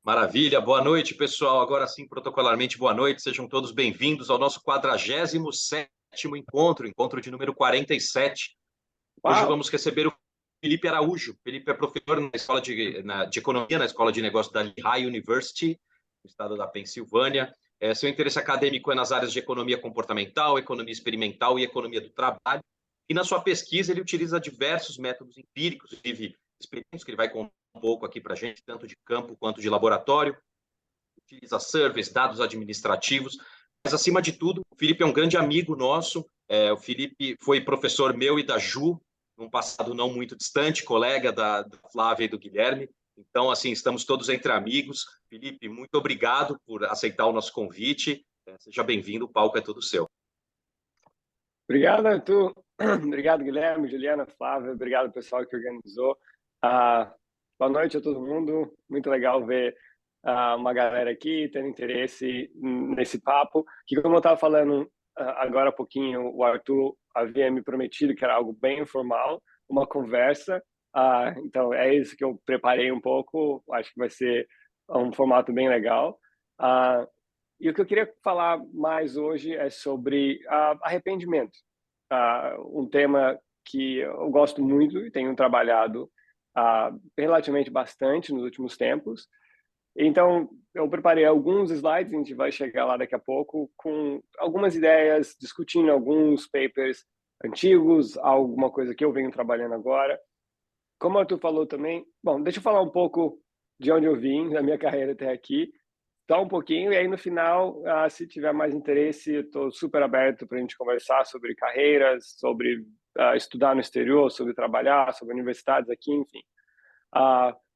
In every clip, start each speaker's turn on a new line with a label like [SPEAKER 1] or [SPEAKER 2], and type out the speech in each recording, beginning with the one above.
[SPEAKER 1] Maravilha, boa noite, pessoal. Agora sim, protocolarmente, boa noite. Sejam todos bem-vindos ao nosso 47º encontro, encontro de número 47. Hoje
[SPEAKER 2] Uau!
[SPEAKER 1] vamos receber o Felipe Araújo. Felipe é professor na escola de economia, na escola de negócios da Lehigh University, no estado da Pensilvânia. Seu interesse acadêmico é nas áreas de economia comportamental, economia experimental e economia do trabalho. E na sua pesquisa ele utiliza diversos métodos empíricos, inclusive experimentos que ele vai contar um pouco aqui para a gente, tanto de campo quanto de laboratório. Utiliza surveys, dados administrativos, mas acima de tudo, o Felipe é um grande amigo nosso. O Felipe foi professor meu e da Ju, num passado não muito distante, colega da Flávia e do Guilherme. Então, assim, estamos todos entre amigos. Felipe, muito obrigado por aceitar o nosso convite. Seja bem-vindo, o palco é todo seu.
[SPEAKER 2] Obrigado, Arthur. Obrigado, Guilherme, Juliana, Flávia. Obrigado, pessoal que organizou. Boa noite a todo mundo. Muito legal ver uma galera aqui tendo interesse nesse papo. Que, como eu estava falando agora há pouquinho, o Arthur havia me prometido que era algo bem informal, uma conversa. Então, é isso que eu preparei um pouco. Acho que vai ser um formato bem legal. E o que eu queria falar mais hoje é sobre arrependimento, um tema que eu gosto muito e tenho trabalhado relativamente bastante nos últimos tempos. Então, eu preparei alguns slides, a gente vai chegar lá daqui a pouco, com algumas ideias, discutindo alguns papers antigos, alguma coisa que eu venho trabalhando agora. Como o Arthur falou também, bom, deixa eu falar um pouco de onde eu vim, da minha carreira até aqui, só um pouquinho, e aí no final, se tiver mais interesse, estou super aberto para a gente conversar sobre carreiras, sobre estudar no exterior, sobre trabalhar, sobre universidades aqui, enfim.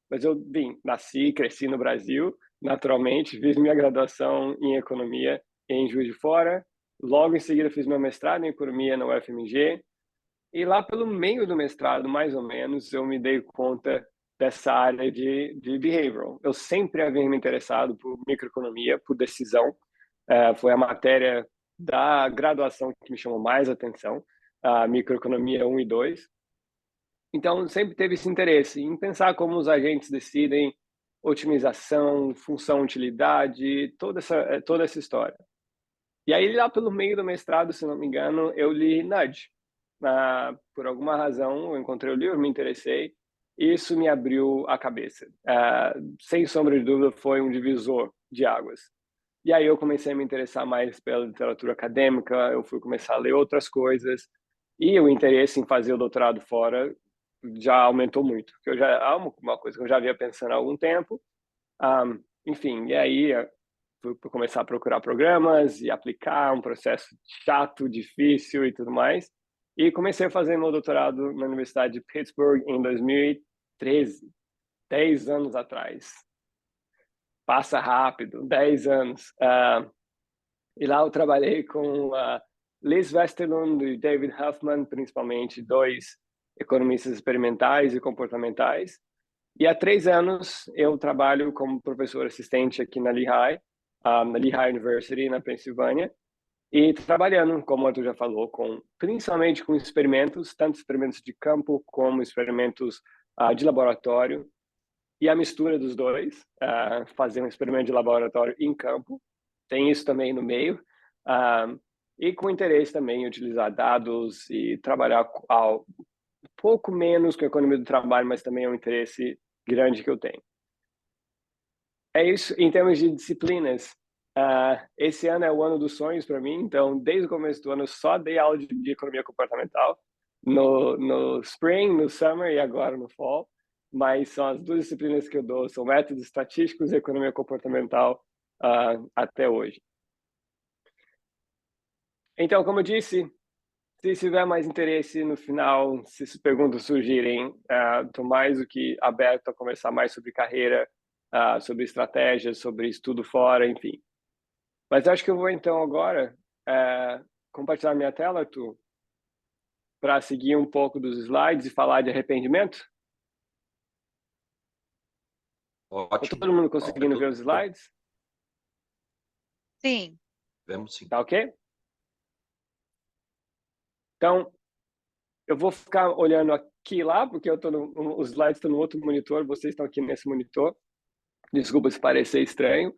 [SPEAKER 2] Mas eu nasci, cresci no Brasil, naturalmente, fiz minha graduação em economia em Juiz de Fora, logo em seguida fiz meu mestrado em economia na UFMG, e lá pelo meio do mestrado, mais ou menos, eu me dei conta dessa área de behavioral. Eu sempre havia me interessado por microeconomia, por decisão. Foi a matéria da graduação que me chamou mais atenção, a microeconomia 1 e 2. Então, sempre teve esse interesse em pensar como os agentes decidem, otimização, função, utilidade, toda essa história. E aí, lá pelo meio do mestrado, se não me engano, eu li Nudge. Por alguma razão, eu encontrei o livro, me interessei, e isso me abriu a cabeça. Sem sombra de dúvida, foi um divisor de águas. E aí eu comecei a me interessar mais pela literatura acadêmica, eu fui começar a ler outras coisas, e o interesse em fazer o doutorado fora já aumentou muito. Que eu já uma coisa que eu já havia pensando há algum tempo. Enfim, e aí fui começar a procurar programas e aplicar, um processo chato, difícil e tudo mais. E comecei a fazer meu doutorado na Universidade de Pittsburgh em 2013, 10 anos atrás. Passa rápido, 10 anos. E lá eu trabalhei com Liz Westerlund e David Huffman, principalmente, dois economistas experimentais e comportamentais. E há 3 anos eu trabalho como professor assistente aqui na Lehigh University, na Pensilvânia, e trabalhando, como o Arthur já falou, principalmente com experimentos, tanto experimentos de campo como experimentos de laboratório, e a mistura dos dois, fazer um experimento de laboratório em campo, tem isso também no meio, e com interesse também em utilizar dados e trabalhar um pouco menos com a economia do trabalho, mas também é um interesse grande que eu tenho. É isso em termos de disciplinas. Esse ano é o ano dos sonhos para mim, então desde o começo do ano eu só dei aula de economia comportamental no spring, no summer e agora no fall, mas são as duas disciplinas que eu dou, são métodos estatísticos e economia comportamental até hoje. Então, como eu disse, se tiver mais interesse no final, se perguntas surgirem, estou mais do que aberto a conversar mais sobre carreira, sobre estratégias, sobre estudo fora, enfim. Mas acho que eu vou então agora compartilhar minha tela, Arthur, para seguir um pouco dos slides e falar de arrependimento. Está
[SPEAKER 1] Ótimo.
[SPEAKER 2] todo mundo conseguindo ver os slides?
[SPEAKER 3] Sim.
[SPEAKER 1] Vemos sim.
[SPEAKER 2] Tá ok? Então, eu vou ficar olhando aqui e lá, porque os slides estão no outro monitor, vocês estão aqui nesse monitor. Desculpa se parecer estranho.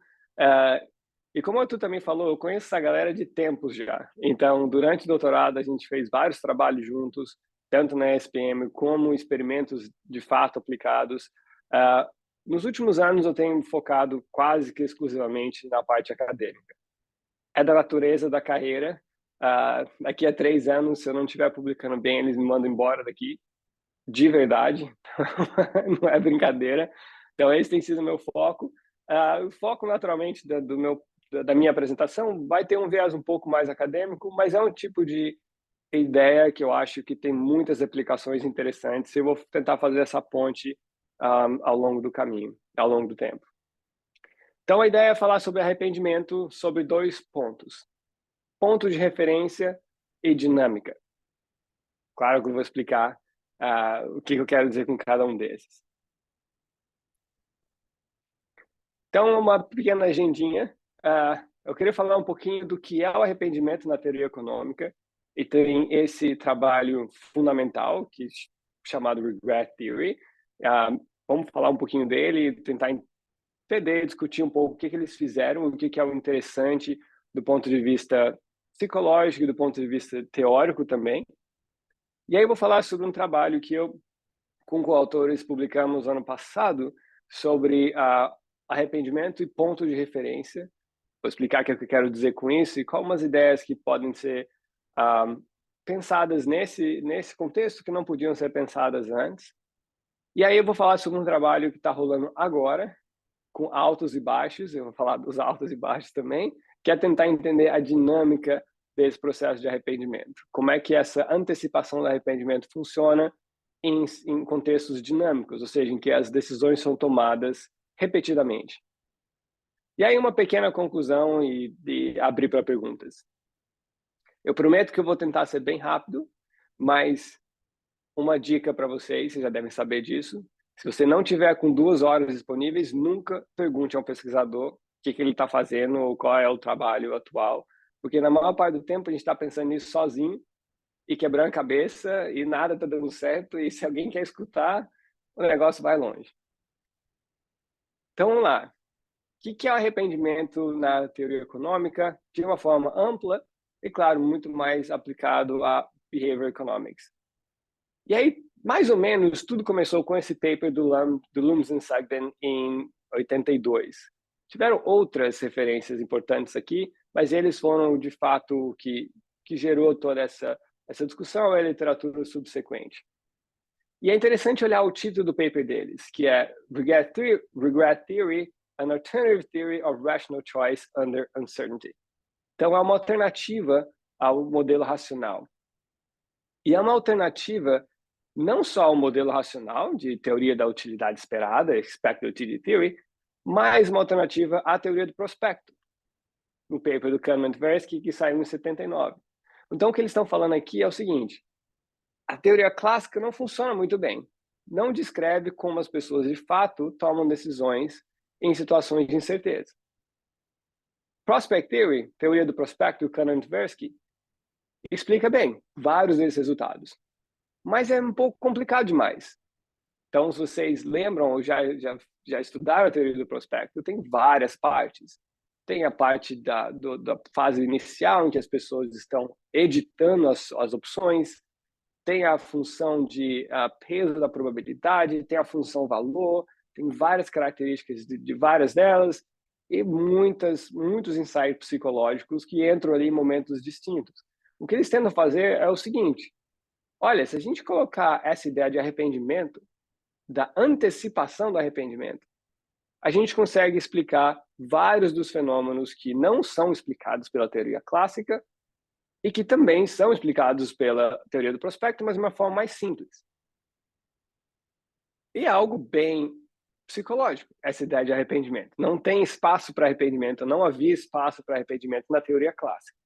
[SPEAKER 2] E como tu também falou, eu conheço essa galera de tempos já. Então, durante o doutorado, a gente fez vários trabalhos juntos, tanto na SPM como experimentos de fato aplicados. Nos últimos anos, eu tenho focado quase que exclusivamente na parte acadêmica. É da natureza da carreira. Daqui a 3 anos, se eu não estiver publicando bem, eles me mandam embora daqui, de verdade. Não é brincadeira. Então, esse tem sido o meu foco. O foco, naturalmente, da minha apresentação vai ter um viés um pouco mais acadêmico, mas é um tipo de ideia que eu acho que tem muitas aplicações interessantes. Eu vou tentar fazer essa ponte ao longo do caminho, ao longo do tempo. Então, a ideia é falar sobre arrependimento sobre 2 pontos: ponto de referência e dinâmica. Claro que eu vou explicar o que eu quero dizer com cada um desses. Então, uma pequena agendinha. Eu queria falar um pouquinho do que é o arrependimento na teoria econômica, e tem esse trabalho fundamental, chamado Regret Theory. Vamos falar um pouquinho dele, tentar entender, discutir um pouco o que eles fizeram, o que é o interessante do ponto de vista psicológico e do ponto de vista teórico também. E aí eu vou falar sobre um trabalho que eu, com coautores, publicamos ano passado sobre arrependimento e ponto de referência. Vou explicar o que eu quero dizer com isso e quais umas ideias que podem ser pensadas nesse contexto que não podiam ser pensadas antes. E aí eu vou falar sobre um trabalho que está rolando agora, com altos e baixos. Eu vou falar dos altos e baixos também, que é tentar entender a dinâmica desse processo de arrependimento. Como é que essa antecipação do arrependimento funciona em contextos dinâmicos, ou seja, em que as decisões são tomadas repetidamente. E aí uma pequena conclusão e abrir para perguntas. Eu prometo que eu vou tentar ser bem rápido, mas uma dica para vocês já devem saber disso. Se você não tiver com 2 horas disponíveis, nunca pergunte a um pesquisador o que ele está fazendo ou qual é o trabalho atual, porque na maior parte do tempo a gente está pensando nisso sozinho e quebrando a cabeça e nada está dando certo, e se alguém quer escutar, o negócio vai longe. Então, vamos lá. O que é o arrependimento na teoria econômica, de uma forma ampla e, claro, muito mais aplicado a Behavior Economics. E aí, mais ou menos, tudo começou com esse paper do Loomes e Sugden em 82. Tiveram outras referências importantes aqui, mas eles foram, de fato, o que gerou toda essa discussão e a literatura subsequente. E é interessante olhar o título do paper deles, que é Regret Theory, an Alternative Theory of Rational Choice Under Uncertainty. Então, é uma alternativa ao modelo racional. E é uma alternativa não só ao modelo racional, de teoria da utilidade esperada, Expected Utility Theory, mas uma alternativa à teoria do prospecto, no paper do Kahneman e Tversky, que saiu em 79. Então, o que eles estão falando aqui é o seguinte: a teoria clássica não funciona muito bem. Não descreve como as pessoas, de fato, tomam decisões em situações de incerteza. Prospect Theory, teoria do prospecto do Kahneman e Tversky, explica bem vários desses resultados. Mas é um pouco complicado demais. Então, se vocês lembram ou já estudaram a teoria do prospecto, tem várias partes. Tem a parte da fase inicial, em que as pessoas estão editando as opções, tem a função de peso da probabilidade, tem a função valor, tem várias características de várias delas, e muitos ensaios psicológicos que entram ali em momentos distintos. O que eles tentam fazer é o seguinte: olha, se a gente colocar essa ideia de arrependimento, da antecipação do arrependimento, a gente consegue explicar vários dos fenômenos que não são explicados pela teoria clássica e que também são explicados pela teoria do prospecto, mas de uma forma mais simples. E é algo bem psicológico, essa ideia de arrependimento. Não tem espaço para arrependimento, não havia espaço para arrependimento na teoria clássica.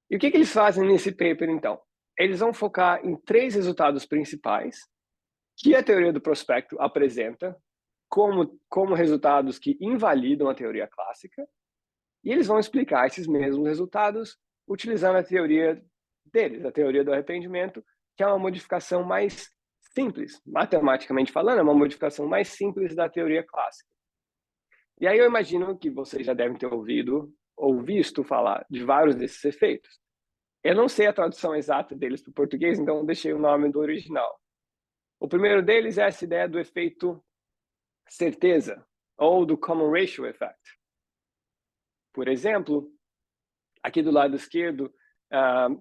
[SPEAKER 2] E o que eles fazem nesse paper, então? Eles vão focar em 3 resultados principais que a teoria do prospecto apresenta como resultados que invalidam a teoria clássica, e eles vão explicar esses mesmos resultados utilizando a teoria deles, a teoria do arrependimento, que é uma modificação mais simples. Matematicamente falando, é uma modificação mais simples da teoria clássica. E aí eu imagino que vocês já devem ter ouvido ou visto falar de vários desses efeitos. Eu não sei a tradução exata deles para o português, então eu deixei o nome do original. O primeiro deles é essa ideia do efeito certeza, ou do common ratio effect. Por exemplo, aqui do lado esquerdo,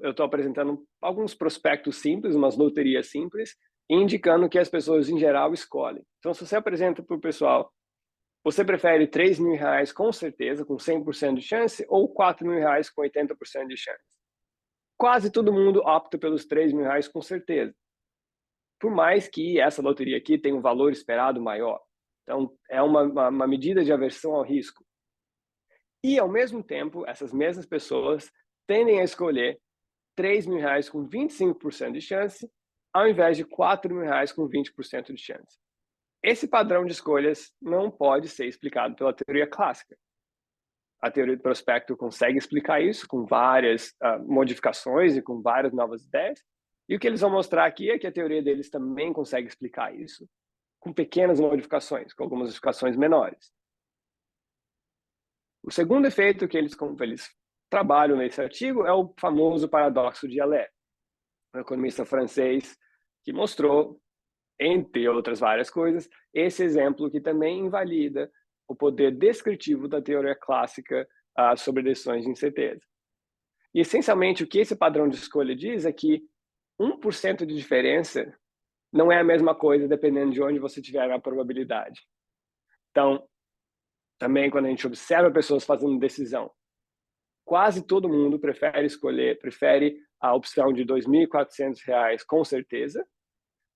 [SPEAKER 2] eu estou apresentando alguns prospectos simples, umas loterias simples, indicando que as pessoas, em geral, escolhem. Então, se você apresenta para o pessoal, você prefere R$3.000 com certeza, com 100% de chance, ou R$4.000 com 80% de chance? Quase todo mundo opta pelos R$3.000 com certeza. Por mais que essa loteria aqui tenha um valor esperado maior. Então, é uma medida de aversão ao risco. E, ao mesmo tempo, essas mesmas pessoas tendem a escolher R$3.000 com 25% de chance, ao invés de R$4.000 com 20% de chance. Esse padrão de escolhas não pode ser explicado pela teoria clássica. A teoria do prospecto consegue explicar isso com várias modificações e com várias novas ideias. E o que eles vão mostrar aqui é que a teoria deles também consegue explicar isso com pequenas modificações, com algumas modificações menores. O segundo efeito que eles trabalham nesse artigo é o famoso paradoxo de Allais, um economista francês que mostrou, entre outras várias coisas, esse exemplo que também invalida o poder descritivo da teoria clássica sobre decisões de incerteza. E, essencialmente, o que esse padrão de escolha diz é que 1% de diferença não é a mesma coisa dependendo de onde você tiver a probabilidade. Então, também quando a gente observa pessoas fazendo decisão, quase todo mundo prefere a opção de R$2.400 com certeza,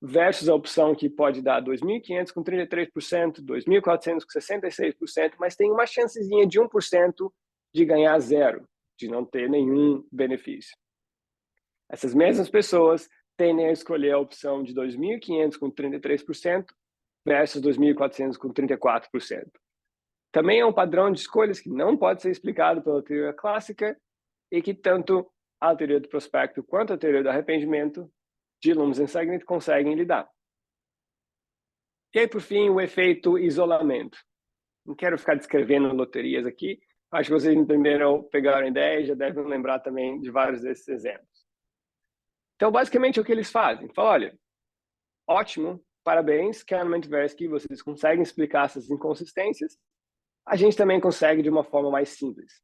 [SPEAKER 2] versus a opção que pode dar 2.500 com 33%, 2.400 com 66%, mas tem uma chancezinha de 1% de ganhar zero, de não ter nenhum benefício. Essas mesmas pessoas tendem a escolher a opção de 2.500 com 33% versus 2.400 com 34%. Também é um padrão de escolhas que não pode ser explicado pela teoria clássica e que tanto a teoria do prospecto quanto a teoria do arrependimento de Lumsden e Segnet conseguem lidar. E aí, por fim, o efeito isolamento. Não quero ficar descrevendo loterias aqui, acho que vocês entenderam, pegaram a ideia e já devem lembrar também de vários desses exemplos. Então, basicamente, o que eles fazem? Falam, olha, ótimo, parabéns, Kahneman e Tversky, vocês conseguem explicar essas inconsistências, a gente também consegue de uma forma mais simples.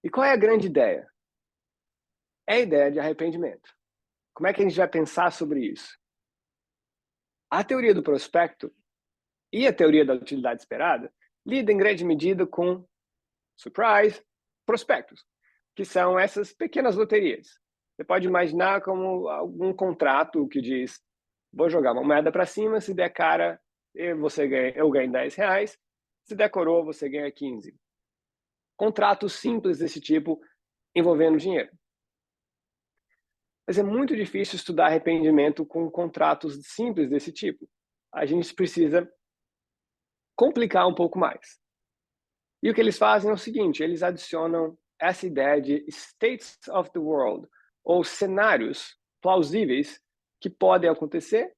[SPEAKER 2] E qual é a grande ideia? É a ideia de arrependimento. Como é que a gente vai pensar sobre isso? A teoria do prospecto e a teoria da utilidade esperada lidam em grande medida com, surprise, prospectos, que são essas pequenas loterias. Você pode imaginar como algum contrato que diz, vou jogar uma moeda para cima, se der cara, eu ganho R$10, se der coroa, você ganha 15. Contratos simples desse tipo envolvendo dinheiro. Mas é muito difícil estudar arrependimento com contratos simples desse tipo. A gente precisa complicar um pouco mais. E o que eles fazem é o seguinte, eles adicionam essa ideia de states of the world, ou cenários plausíveis que podem acontecer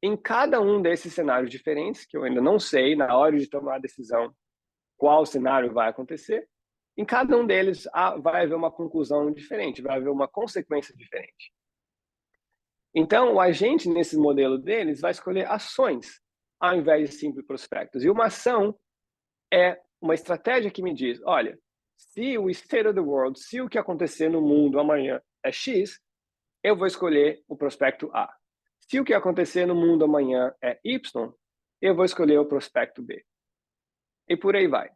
[SPEAKER 2] em cada um desses cenários diferentes, que eu ainda não sei, na hora de tomar a decisão, qual cenário vai acontecer. Em cada um deles vai haver uma conclusão diferente, vai haver uma consequência diferente. Então, o agente, nesse modelo deles, vai escolher ações, ao invés de simples prospectos. E uma ação é uma estratégia que me diz, olha, se o state of the world, se o que acontecer no mundo amanhã é X, eu vou escolher o prospecto A. Se o que acontecer no mundo amanhã é Y, eu vou escolher o prospecto B. E por aí vai.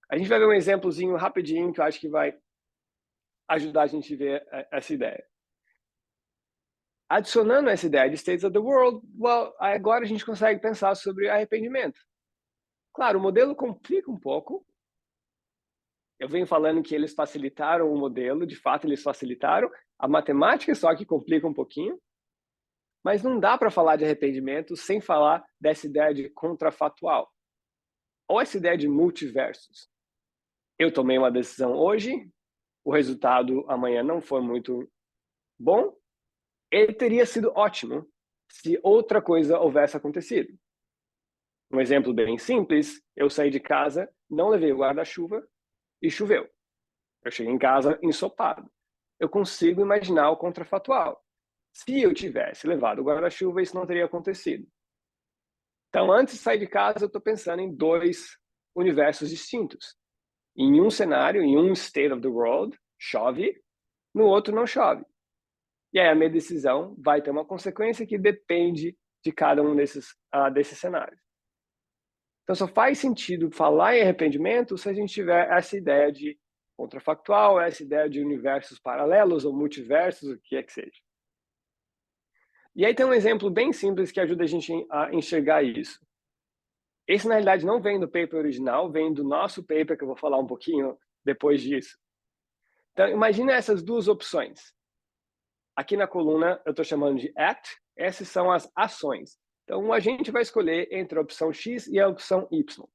[SPEAKER 2] A gente vai ver um exemplozinho rapidinho que eu acho que vai ajudar a gente a ver essa ideia. Adicionando essa ideia de states of the world, agora a gente consegue pensar sobre arrependimento. Claro, o modelo complica um pouco. Eu venho falando que eles facilitaram o modelo, de fato eles facilitaram. A matemática só que complica um pouquinho. Mas não dá para falar de arrependimento sem falar dessa ideia de contrafatual. Ou essa ideia de multiversos. Eu tomei uma decisão hoje, o resultado amanhã não foi muito bom, ele teria sido ótimo se outra coisa houvesse acontecido. Um exemplo bem simples, eu saí de casa, não levei o guarda-chuva e choveu. Eu cheguei em casa ensopado. Eu consigo imaginar o contrafatual. Se eu tivesse levado o guarda-chuva, isso não teria acontecido. Então, antes de sair de casa, eu estou pensando em dois universos distintos. Em um cenário, em um state of the world, chove, no outro não chove. E aí a minha decisão vai ter uma consequência que depende de cada um desses cenários. Então, só faz sentido falar em arrependimento se a gente tiver essa ideia de contrafactual, essa ideia de universos paralelos ou multiversos, o que é que seja. E aí tem um exemplo bem simples que ajuda a gente a enxergar isso. Esse, na realidade, não vem do paper original, vem do nosso paper, que eu vou falar um pouquinho depois disso. Então, imagina essas duas opções. Aqui na coluna, eu estou chamando de act, essas são as ações. Então, a gente vai escolher entre a opção X e a opção Y.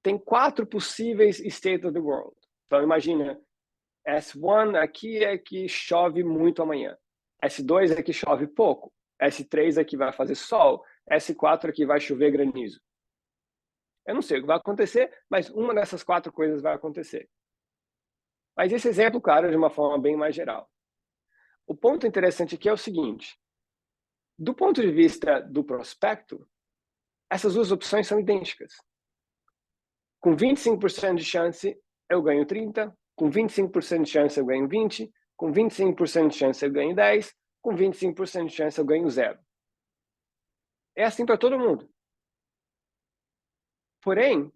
[SPEAKER 2] Tem 4 possíveis state of the world. Então, imagina, S1 aqui é que chove muito amanhã. S2 é que chove pouco. S3 é que vai fazer sol. S4 é que vai chover granizo. Eu não sei o que vai acontecer, mas uma dessas 4 coisas vai acontecer. Mas esse exemplo, claro, é de uma forma bem mais geral. O ponto interessante aqui é o seguinte. Do ponto de vista do prospecto, essas duas opções são idênticas. Com 25% de chance, eu ganho 30. Com 25% de chance, eu ganho 20. Com 25% de chance, eu ganho 10. Com 25% de chance, eu ganho 0. É assim para todo mundo. Porém,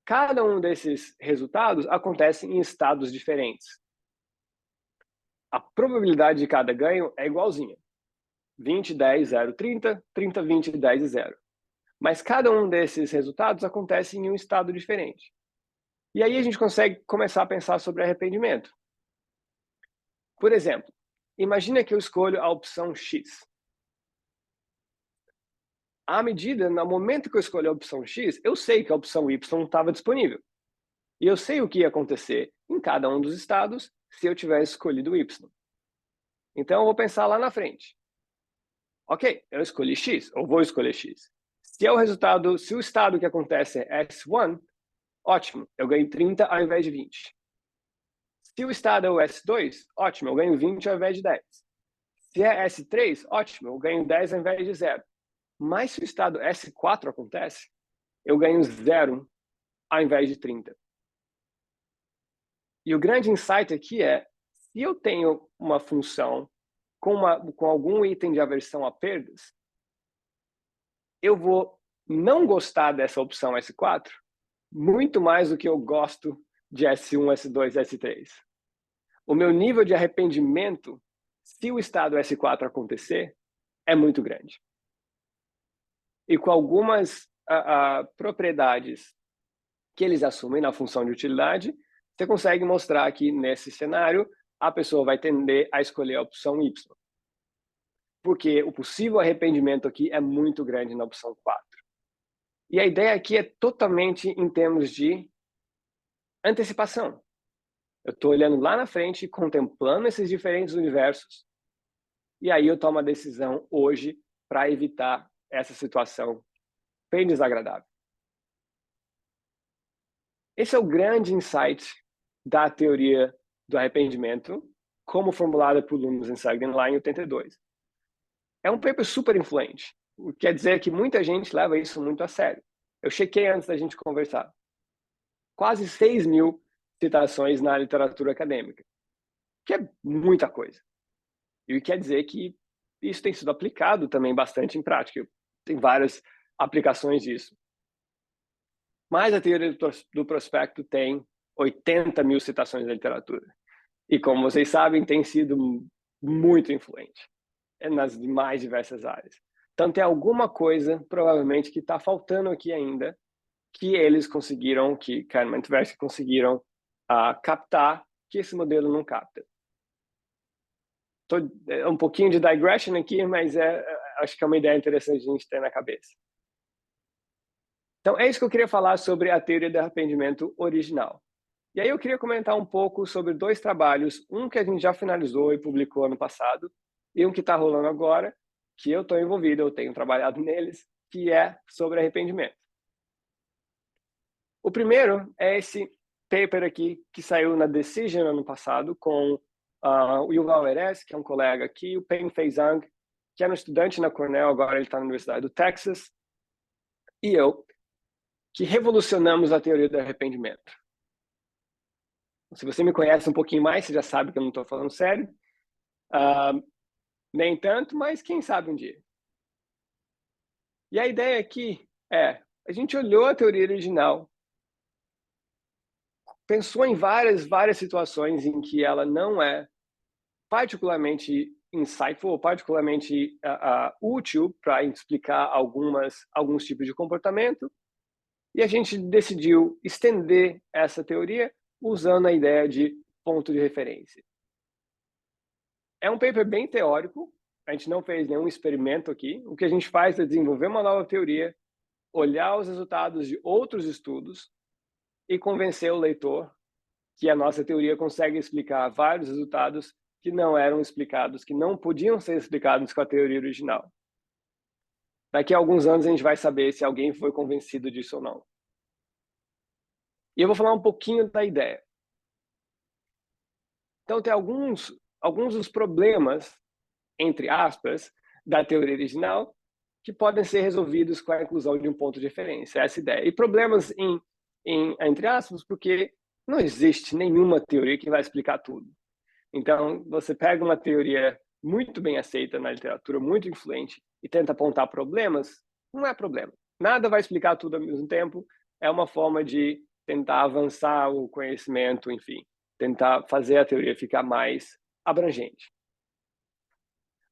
[SPEAKER 2] cada um desses resultados acontece em estados diferentes. A probabilidade de cada ganho é igualzinha. 20, 10, 0, 30, 30, 20, 10 e 0. Mas cada um desses resultados acontece em um estado diferente. E aí a gente consegue começar a pensar sobre arrependimento. Por exemplo, imagina que eu escolho a opção X. À medida, no momento que eu escolho a opção X, eu sei que a opção Y estava disponível. E eu sei o que ia acontecer em cada um dos estados se eu tivesse escolhido Y. Então, eu vou pensar lá na frente. Ok, eu escolhi X, ou vou escolher X. Se o estado que acontece é S1, ótimo, eu ganho 30 ao invés de 20. Se o estado é o S2, ótimo, eu ganho 20 ao invés de 10. Se é S3, ótimo, eu ganho 10 ao invés de 0. Mas se o estado S4 acontece, eu ganho 0 ao invés de 30. E o grande insight aqui é, se eu tenho uma função com algum item de aversão a perdas, eu vou não gostar dessa opção S4 muito mais do que eu gosto de S1, S2, S3. O meu nível de arrependimento, se o estado S4 acontecer, é muito grande. E com algumas propriedades que eles assumem na função de utilidade, você consegue mostrar que nesse cenário a pessoa vai tender a escolher a opção Y. Porque o possível arrependimento aqui é muito grande na opção 4. E a ideia aqui é totalmente em termos de antecipação. Eu estou olhando lá na frente, contemplando esses diferentes universos, e aí eu tomo a decisão hoje para evitar essa situação bem desagradável. Esse é o grande insight da teoria do arrependimento, como formulada por Loomis e Sagdan lá em 82. É um paper super influente, o que quer dizer que muita gente leva isso muito a sério. Eu chequei antes da gente conversar. Quase 6.000 citações na literatura acadêmica, que é muita coisa. E quer dizer que isso tem sido aplicado também bastante em prática. Tem várias aplicações disso. Mas a teoria do prospecto tem 80.000 citações na literatura. E como vocês sabem, tem sido muito influente nas mais diversas áreas. Então tem alguma coisa, provavelmente, que está faltando aqui ainda, que eles conseguiram, que Kahneman e Tversky conseguiram captar, que esse modelo não capta. Um pouquinho de digression aqui, mas acho que é uma ideia interessante de a gente ter na cabeça. Então, é isso que eu queria falar sobre a teoria do arrependimento original. E aí eu queria comentar um pouco sobre 2 trabalhos, um que a gente já finalizou e publicou ano passado, e um que está rolando agora, que eu estou envolvido, eu tenho trabalhado neles, que é sobre arrependimento. O primeiro é esse paper aqui, que saiu na Decision ano passado, com o Yuval Erez, que é um colega aqui, o Peng-Fei Zhang, que era um estudante na Cornell, agora ele está na Universidade do Texas, e eu, que revolucionamos a teoria do arrependimento. Se você me conhece um pouquinho mais, você já sabe que eu não estou falando sério. Nem tanto, mas quem sabe um dia. E a ideia aqui é, a gente olhou a teoria original, pensou em várias situações em que ela não é particularmente insightful, ou particularmente útil para explicar alguns tipos de comportamento, e a gente decidiu estender essa teoria usando a ideia de ponto de referência. É um paper bem teórico, a gente não fez nenhum experimento aqui. O que a gente faz é desenvolver uma nova teoria, olhar os resultados de outros estudos e convencer o leitor que a nossa teoria consegue explicar vários resultados que não eram explicados, que não podiam ser explicados com a teoria original. Daqui a alguns anos a gente vai saber se alguém foi convencido disso ou não. E eu vou falar um pouquinho da ideia. Então tem alguns dos problemas, entre aspas, da teoria original, que podem ser resolvidos com a inclusão de um ponto de referência, essa ideia. E problemas entre aspas, porque não existe nenhuma teoria que vai explicar tudo. Então, você pega uma teoria muito bem aceita na literatura, muito influente, e tenta apontar problemas, não é problema. Nada vai explicar tudo ao mesmo tempo, é uma forma de tentar avançar o conhecimento, enfim, tentar fazer a teoria ficar mais abrangente.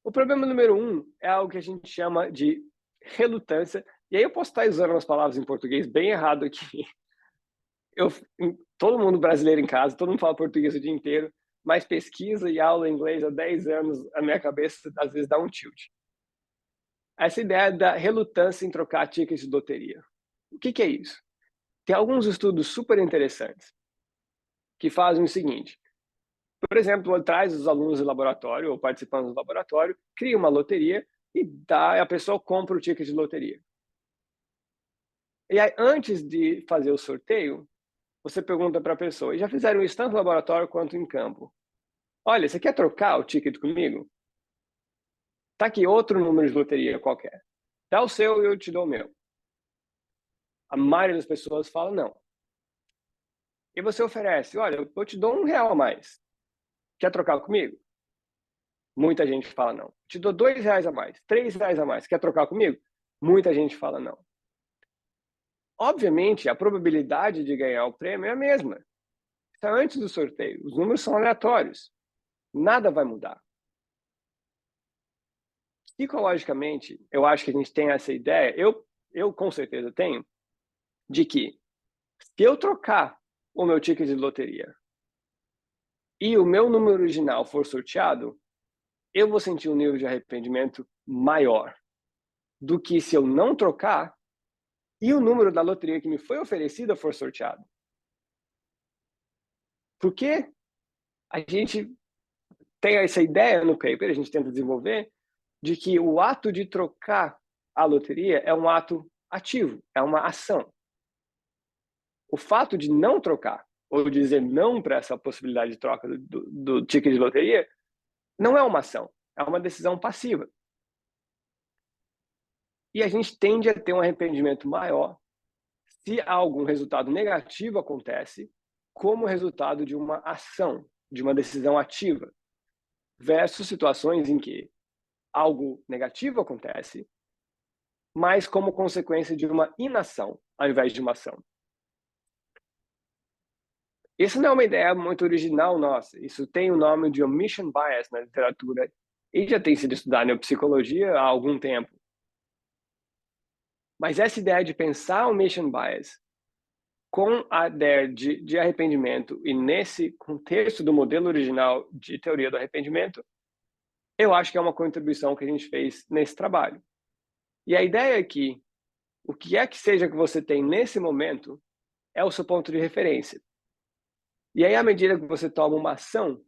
[SPEAKER 2] O problema número 1 é algo que a gente chama de relutância, e aí eu posso estar usando umas palavras em português bem errado aqui. Todo mundo brasileiro em casa, todo mundo fala português o dia inteiro, mas pesquisa e aula em inglês há 10 anos, a minha cabeça às vezes dá um tilt. Essa ideia da relutância em trocar tickets de loteria. O que é isso? Tem alguns estudos super interessantes que fazem o seguinte. Por exemplo, traz os alunos do laboratório ou participantes do laboratório, cria uma loteria e a pessoa compra o ticket de loteria. E aí, antes de fazer o sorteio, você pergunta para a pessoa, e já fizeram isso tanto no laboratório quanto em campo. Olha, você quer trocar o ticket comigo? Tá aqui outro número de loteria qualquer. Dá o seu e eu te dou o meu. A maioria das pessoas fala não. E você oferece, olha, eu te dou R$1 a mais. Quer trocar comigo? Muita gente fala não. Te dou R$2 a mais, R$3 a mais. Quer trocar comigo? Muita gente fala não. Obviamente, a probabilidade de ganhar o prêmio é a mesma. Está antes do sorteio. Os números são aleatórios. Nada vai mudar. Psicologicamente, eu acho que a gente tem essa ideia, eu com certeza tenho, de que se eu trocar o meu ticket de loteria e o meu número original for sorteado, eu vou sentir um nível de arrependimento maior do que se eu não trocar e o número da loteria que me foi oferecida for sorteado. Porque a gente tem essa ideia no paper, a gente tenta desenvolver, de que o ato de trocar a loteria é um ato ativo, é uma ação. O fato de não trocar, ou dizer não para essa possibilidade de troca do ticket de loteria, não é uma ação, é uma decisão passiva. E a gente tende a ter um arrependimento maior se algum resultado negativo acontece como resultado de uma ação, de uma decisão ativa, versus situações em que algo negativo acontece, mas como consequência de uma inação, ao invés de uma ação. Isso não é uma ideia muito original nossa. Isso tem o nome de omission bias na literatura e já tem sido estudado em psicologia há algum tempo. Mas essa ideia de pensar omission bias com a ideia de arrependimento e nesse contexto do modelo original de teoria do arrependimento, eu acho que é uma contribuição que a gente fez nesse trabalho. E a ideia é que o que é que seja que você tem nesse momento é o seu ponto de referência. E aí, à medida que você toma uma ação,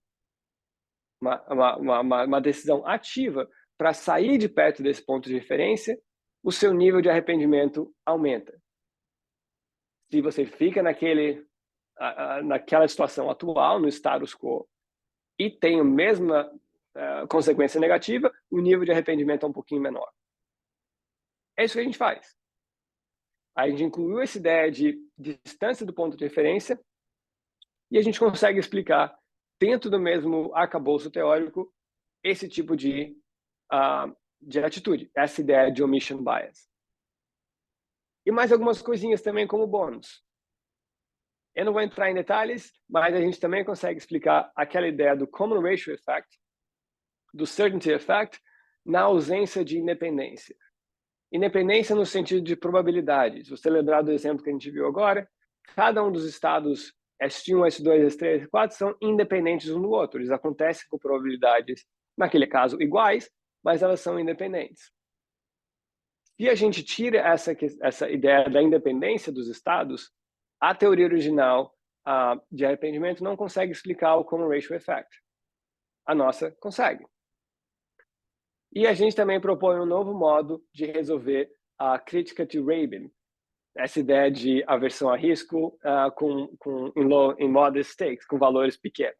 [SPEAKER 2] uma decisão ativa para sair de perto desse ponto de referência, o seu nível de arrependimento aumenta. Se você fica naquela situação atual, no status quo, e tem a mesma consequência negativa, o nível de arrependimento é um pouquinho menor. É isso que a gente faz. A gente incluiu essa ideia de distância do ponto de referência e a gente consegue explicar, dentro do mesmo arcabouço teórico, esse tipo de atitude, essa ideia de omission bias. E mais algumas coisinhas também como bônus. Eu não vou entrar em detalhes, mas a gente também consegue explicar aquela ideia do common ratio effect, do certainty effect, na ausência de independência. Independência no sentido de probabilidade. Se você lembrar do exemplo que a gente viu agora, cada um dos estados S1, S2, S3, S4 são independentes um do outro. Eles acontecem com probabilidades, naquele caso, iguais, mas elas são independentes. Se a gente tira essa ideia da independência dos estados, a teoria original de arrependimento não consegue explicar o common ratio effect. A nossa consegue. E a gente também propõe um novo modo de resolver a crítica de Rabin, essa ideia de aversão a risco em modest stakes, com valores pequenos.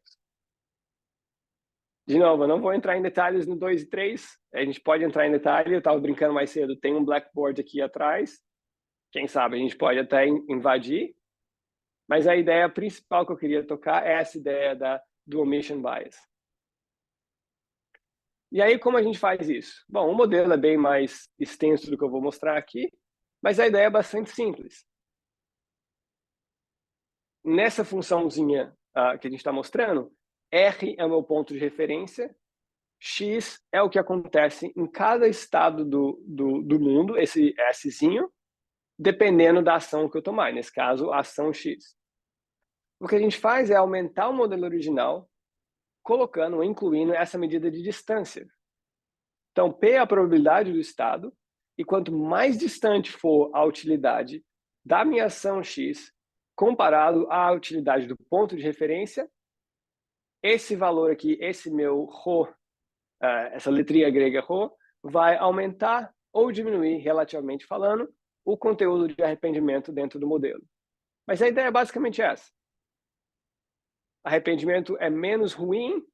[SPEAKER 2] De novo, eu não vou entrar em detalhes no 2 e 3, a gente pode entrar em detalhe, eu estava brincando mais cedo, tem um blackboard aqui atrás, quem sabe a gente pode até invadir, mas a ideia principal que eu queria tocar é essa ideia do omission bias. E aí, como a gente faz isso? Bom, o modelo é bem mais extenso do que eu vou mostrar aqui, mas a ideia é bastante simples. Nessa funçãozinha que a gente está mostrando, R é o meu ponto de referência, X é o que acontece em cada estado do mundo, esse Szinho, dependendo da ação que eu tomar, nesse caso, a ação X. O que a gente faz é aumentar o modelo original, incluindo essa medida de distância. Então, P é a probabilidade do estado, e quanto mais distante for a utilidade da minha ação X, comparado à utilidade do ponto de referência, esse valor aqui, esse meu ρ, essa letrinha grega ρ, vai aumentar ou diminuir, relativamente falando, o conteúdo de arrependimento dentro do modelo. Mas a ideia é basicamente essa. Arrependimento é menos ruim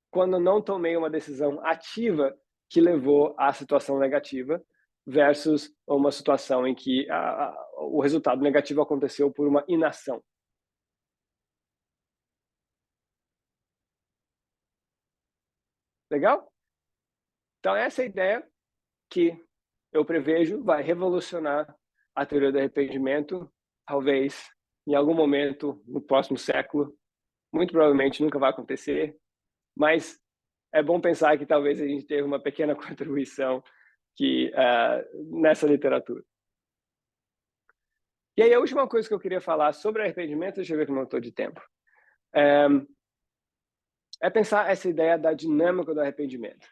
[SPEAKER 2] quando eu não tomei uma decisão ativa que levou à situação negativa versus uma situação em que o resultado negativo aconteceu por uma inação. Legal? Então, essa é a ideia que eu prevejo vai revolucionar a teoria do arrependimento, talvez em algum momento no próximo século. Muito provavelmente nunca vai acontecer, mas é bom pensar que talvez a gente teve uma pequena contribuição nessa literatura. E aí a última coisa que eu queria falar sobre arrependimento, deixa eu ver como eu estou de tempo, é pensar essa ideia da dinâmica do arrependimento.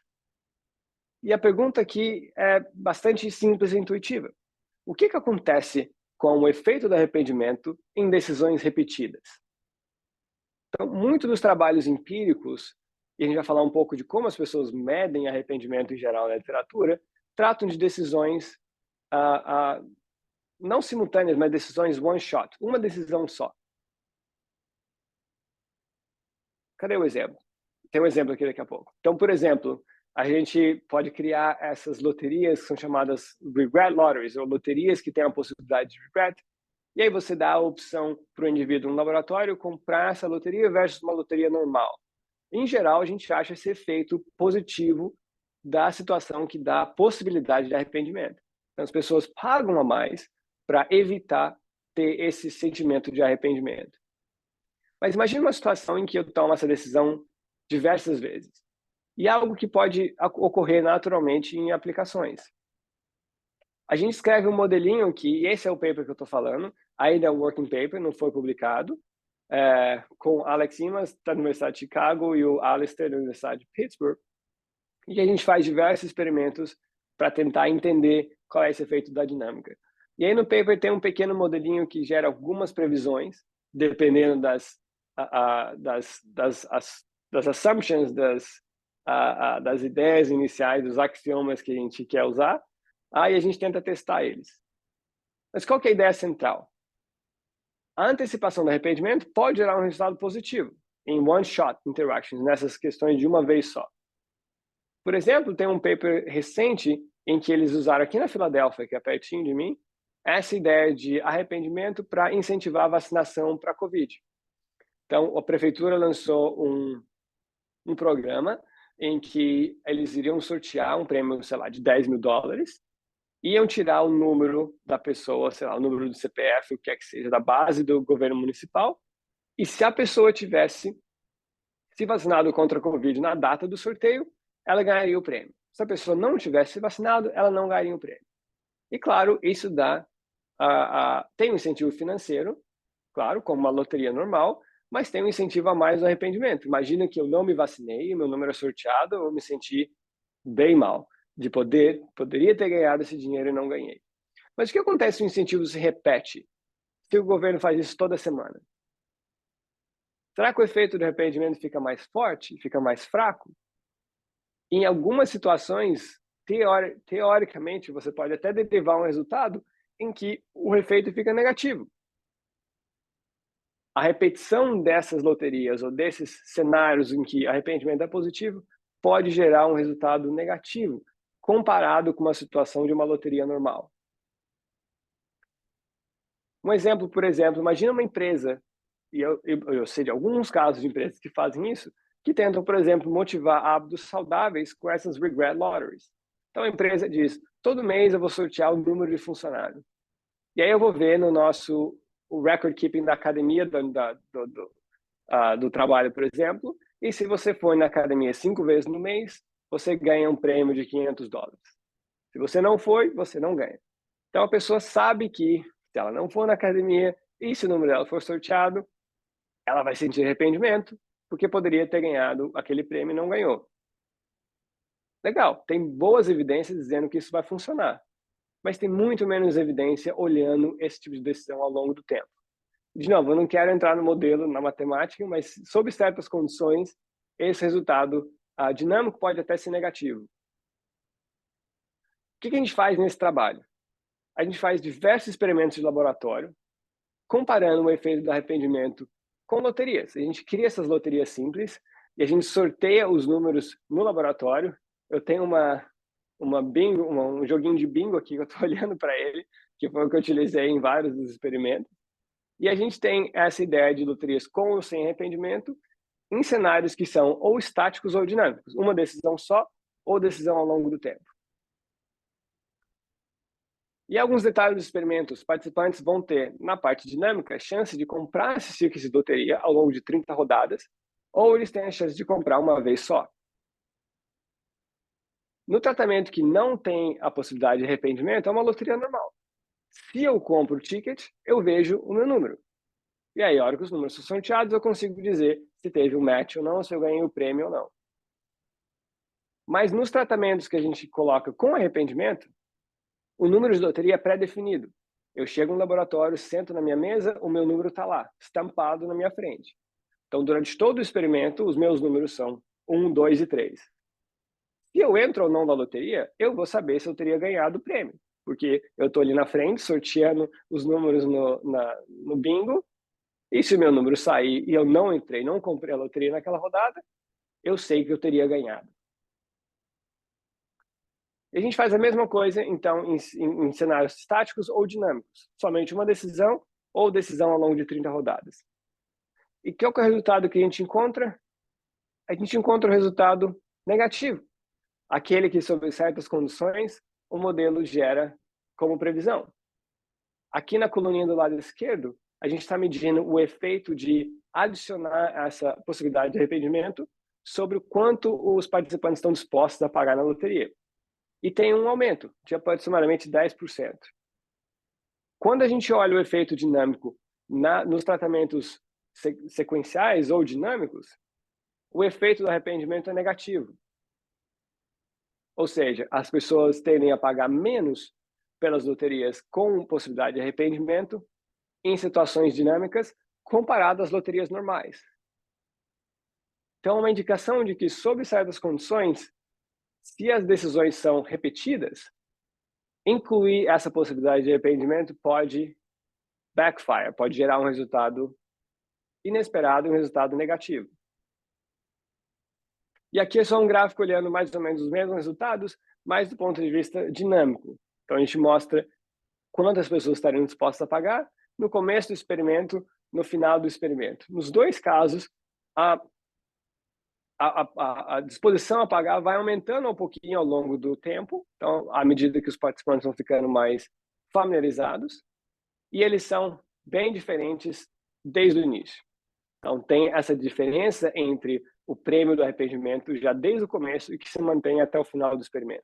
[SPEAKER 2] E a pergunta aqui é bastante simples e intuitiva. O que acontece com o efeito do arrependimento em decisões repetidas? Então, muitos dos trabalhos empíricos, e a gente vai falar um pouco de como as pessoas medem arrependimento em geral na literatura, tratam de decisões não simultâneas, mas decisões one shot, uma decisão só. Cadê o exemplo? Tem um exemplo aqui daqui a pouco. Então, por exemplo, a gente pode criar essas loterias que são chamadas regret lotteries, ou loterias que têm a possibilidade de regret. E aí você dá a opção para o indivíduo no laboratório comprar essa loteria versus uma loteria normal. Em geral, a gente acha esse efeito positivo da situação que dá a possibilidade de arrependimento. Então, as pessoas pagam a mais para evitar ter esse sentimento de arrependimento. Mas imagine uma situação em que eu tomo essa decisão diversas vezes. E algo que pode ocorrer naturalmente em aplicações. A gente escreve um modelinho que, esse é o paper que eu estou falando, ainda é um working paper, não foi publicado, com Alex Imas, da Universidade de Chicago, e o Alistair, da Universidade de Pittsburgh. E a gente faz diversos experimentos para tentar entender qual é esse efeito da dinâmica. E aí no paper tem um pequeno modelinho que gera algumas previsões, dependendo das das assumptions, das ideias iniciais, dos axiomas que a gente quer usar, aí a gente tenta testar eles. Mas qual que é a ideia central? A antecipação do arrependimento pode gerar um resultado positivo em one-shot interactions, nessas questões de uma vez só. Por exemplo, tem um paper recente em que eles usaram aqui na Filadélfia, que é pertinho de mim, essa ideia de arrependimento para incentivar a vacinação para a Covid. Então, a prefeitura lançou um programa em que eles iriam sortear um prêmio, sei lá, de $10.000, iam tirar o número da pessoa, sei lá, o número do CPF, o que é que seja, da base do governo municipal, e se a pessoa tivesse se vacinado contra a Covid na data do sorteio, ela ganharia o prêmio. Se a pessoa não tivesse se vacinado, ela não ganharia o prêmio. E, claro, isso tem um incentivo financeiro, claro, como uma loteria normal, mas tem um incentivo a mais no arrependimento. Imagina que eu não me vacinei, meu número é sorteado, eu me senti bem mal, de poderia ter ganhado esse dinheiro e não ganhei. Mas o que acontece se o incentivo se repete? Se o governo faz isso toda semana? Será que o efeito do arrependimento fica mais forte, fica mais fraco? Em algumas situações, teoricamente, você pode até derivar um resultado em que o efeito fica negativo. A repetição dessas loterias ou desses cenários em que arrependimento é positivo pode gerar um resultado negativo comparado com uma situação de uma loteria normal. Um exemplo, por exemplo, imagina uma empresa, e eu sei de alguns casos de empresas que fazem isso, que tentam, por exemplo, motivar hábitos saudáveis com essas regret lotteries. Então a empresa diz, todo mês eu vou sortear o número de funcionários. E aí eu vou ver no o record keeping da academia do trabalho, por exemplo, e se você for na academia 5 vezes no mês, você ganha um prêmio de $500. Se você não foi, você não ganha. Então a pessoa sabe que se ela não for na academia e se o número dela for sorteado, ela vai sentir arrependimento, porque poderia ter ganhado aquele prêmio e não ganhou. Legal, tem boas evidências dizendo que isso vai funcionar, mas tem muito menos evidência olhando esse tipo de decisão ao longo do tempo. De novo, eu não quero entrar no modelo, na matemática, mas sob certas condições, esse resultado dinâmico pode até ser negativo. O que a gente faz nesse trabalho? A gente faz diversos experimentos de laboratório, comparando o efeito do arrependimento com loterias. A gente cria essas loterias simples e a gente sorteia os números no laboratório. Eu tenho um joguinho de bingo aqui, que eu estou olhando para ele, que foi o que eu utilizei em vários dos experimentos. E a gente tem essa ideia de loterias com ou sem arrependimento em cenários que são ou estáticos ou dinâmicos. Uma decisão só ou decisão ao longo do tempo. E alguns detalhes dos experimentos, os participantes vão ter, na parte dinâmica, a chance de comprar esses tickets de loteria ao longo de 30 rodadas, ou eles têm a chance de comprar uma vez só. No tratamento que não tem a possibilidade de arrependimento, é uma loteria normal. Se eu compro o ticket, eu vejo o meu número. E aí, a hora que os números são sorteados, eu consigo dizer se teve um match ou não, se eu ganhei o prêmio ou não. Mas nos tratamentos que a gente coloca com arrependimento, o número de loteria é pré-definido. Eu chego no laboratório, sento na minha mesa, o meu número está lá, estampado na minha frente. Então, durante todo o experimento, os meus números são 1, 2 e 3. Se eu entro ou não na loteria, eu vou saber se eu teria ganhado o prêmio, porque eu estou ali na frente, sorteando os números no bingo, e se o meu número sair e eu não entrei, não comprei a loteria naquela rodada, eu sei que eu teria ganhado. E a gente faz a mesma coisa, então, em cenários estáticos ou dinâmicos. Somente uma decisão ou decisão ao longo de 30 rodadas. E qual que é o resultado que a gente encontra? A gente encontra o resultado negativo. Aquele que, sob certas condições, o modelo gera como previsão. Aqui na coluninha do lado esquerdo, a gente está medindo o efeito de adicionar essa possibilidade de arrependimento sobre o quanto os participantes estão dispostos a pagar na loteria. E tem um aumento de aproximadamente 10%. Quando a gente olha o efeito dinâmico nos tratamentos sequenciais ou dinâmicos, o efeito do arrependimento é negativo. Ou seja, as pessoas tendem a pagar menos pelas loterias com possibilidade de arrependimento em situações dinâmicas comparado às loterias normais. Então, uma indicação de que, sob certas condições, se as decisões são repetidas, incluir essa possibilidade de arrependimento pode backfire, pode gerar um resultado inesperado, um resultado negativo. E aqui é só um gráfico olhando mais ou menos os mesmos resultados, mas do ponto de vista dinâmico. Então, a gente mostra quantas pessoas estariam dispostas a pagar no começo do experimento, no final do experimento. Nos dois casos, a disposição a pagar vai aumentando um pouquinho ao longo do tempo, então, à medida que os participantes vão ficando mais familiarizados, e eles são bem diferentes desde o início. Então, tem essa diferença entre o prêmio do arrependimento já desde o começo e que se mantém até o final do experimento.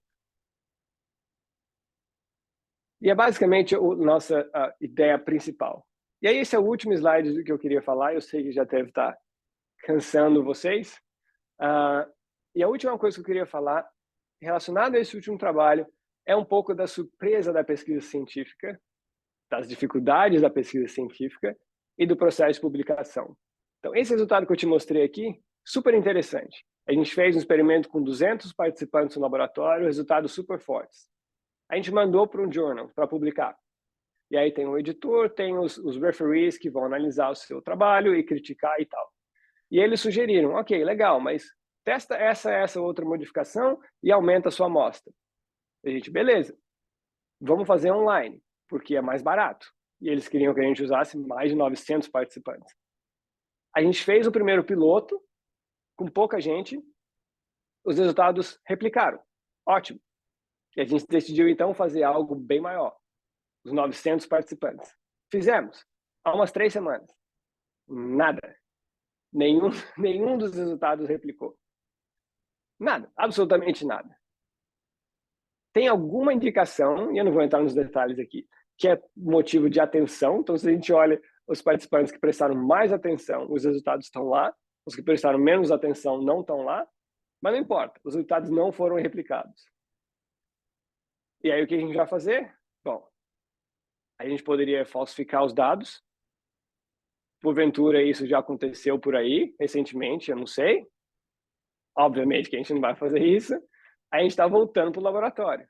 [SPEAKER 2] E é basicamente a nossa ideia principal. E aí, esse é o último slide do que eu queria falar. Eu sei que já deve estar cansando vocês. E a última coisa que eu queria falar, relacionada a esse último trabalho, é um pouco da surpresa da pesquisa científica, das dificuldades da pesquisa científica e do processo de publicação. Então, esse resultado que eu te mostrei aqui, super interessante. A gente fez um experimento com 200 participantes no laboratório, resultados super fortes. A gente mandou para um journal para publicar. E aí tem o editor, tem os referees que vão analisar o seu trabalho e criticar e tal. E eles sugeriram, ok, legal, mas testa essa outra modificação e aumenta a sua amostra. A gente, beleza, vamos fazer online, porque é mais barato. E eles queriam que a gente usasse mais de 900 participantes. A gente fez o primeiro piloto, com pouca gente, os resultados replicaram. Ótimo. E a gente decidiu, então, fazer algo bem maior. Os 900 participantes. Fizemos. Há umas 3 semanas. Nada. Nenhum dos resultados replicou. Nada. Absolutamente nada. Tem alguma indicação, e eu não vou entrar nos detalhes aqui, que é motivo de atenção. Então, se a gente olha os participantes que prestaram mais atenção, os resultados estão lá. Os que prestaram menos atenção não estão lá. Mas não importa. Os resultados não foram replicados. E aí, o que a gente vai fazer? Bom, a gente poderia falsificar os dados. Porventura, isso já aconteceu por aí, recentemente, eu não sei. Obviamente que a gente não vai fazer isso. A gente está voltando para o laboratório.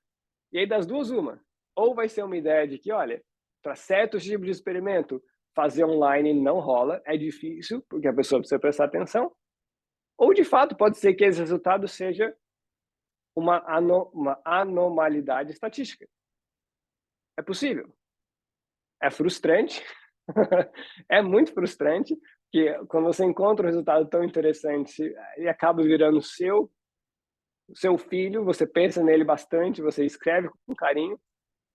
[SPEAKER 2] E aí, das duas, uma. Ou vai ser uma ideia de que, olha, para certos tipos de experimento, fazer online não rola, é difícil, porque a pessoa precisa prestar atenção. Ou, de fato, pode ser que esse resultado seja uma anomalidade estatística. É possível. É frustrante. É muito frustrante que quando você encontra um resultado tão interessante, ele acaba virando seu filho, você pensa nele bastante, você escreve com carinho,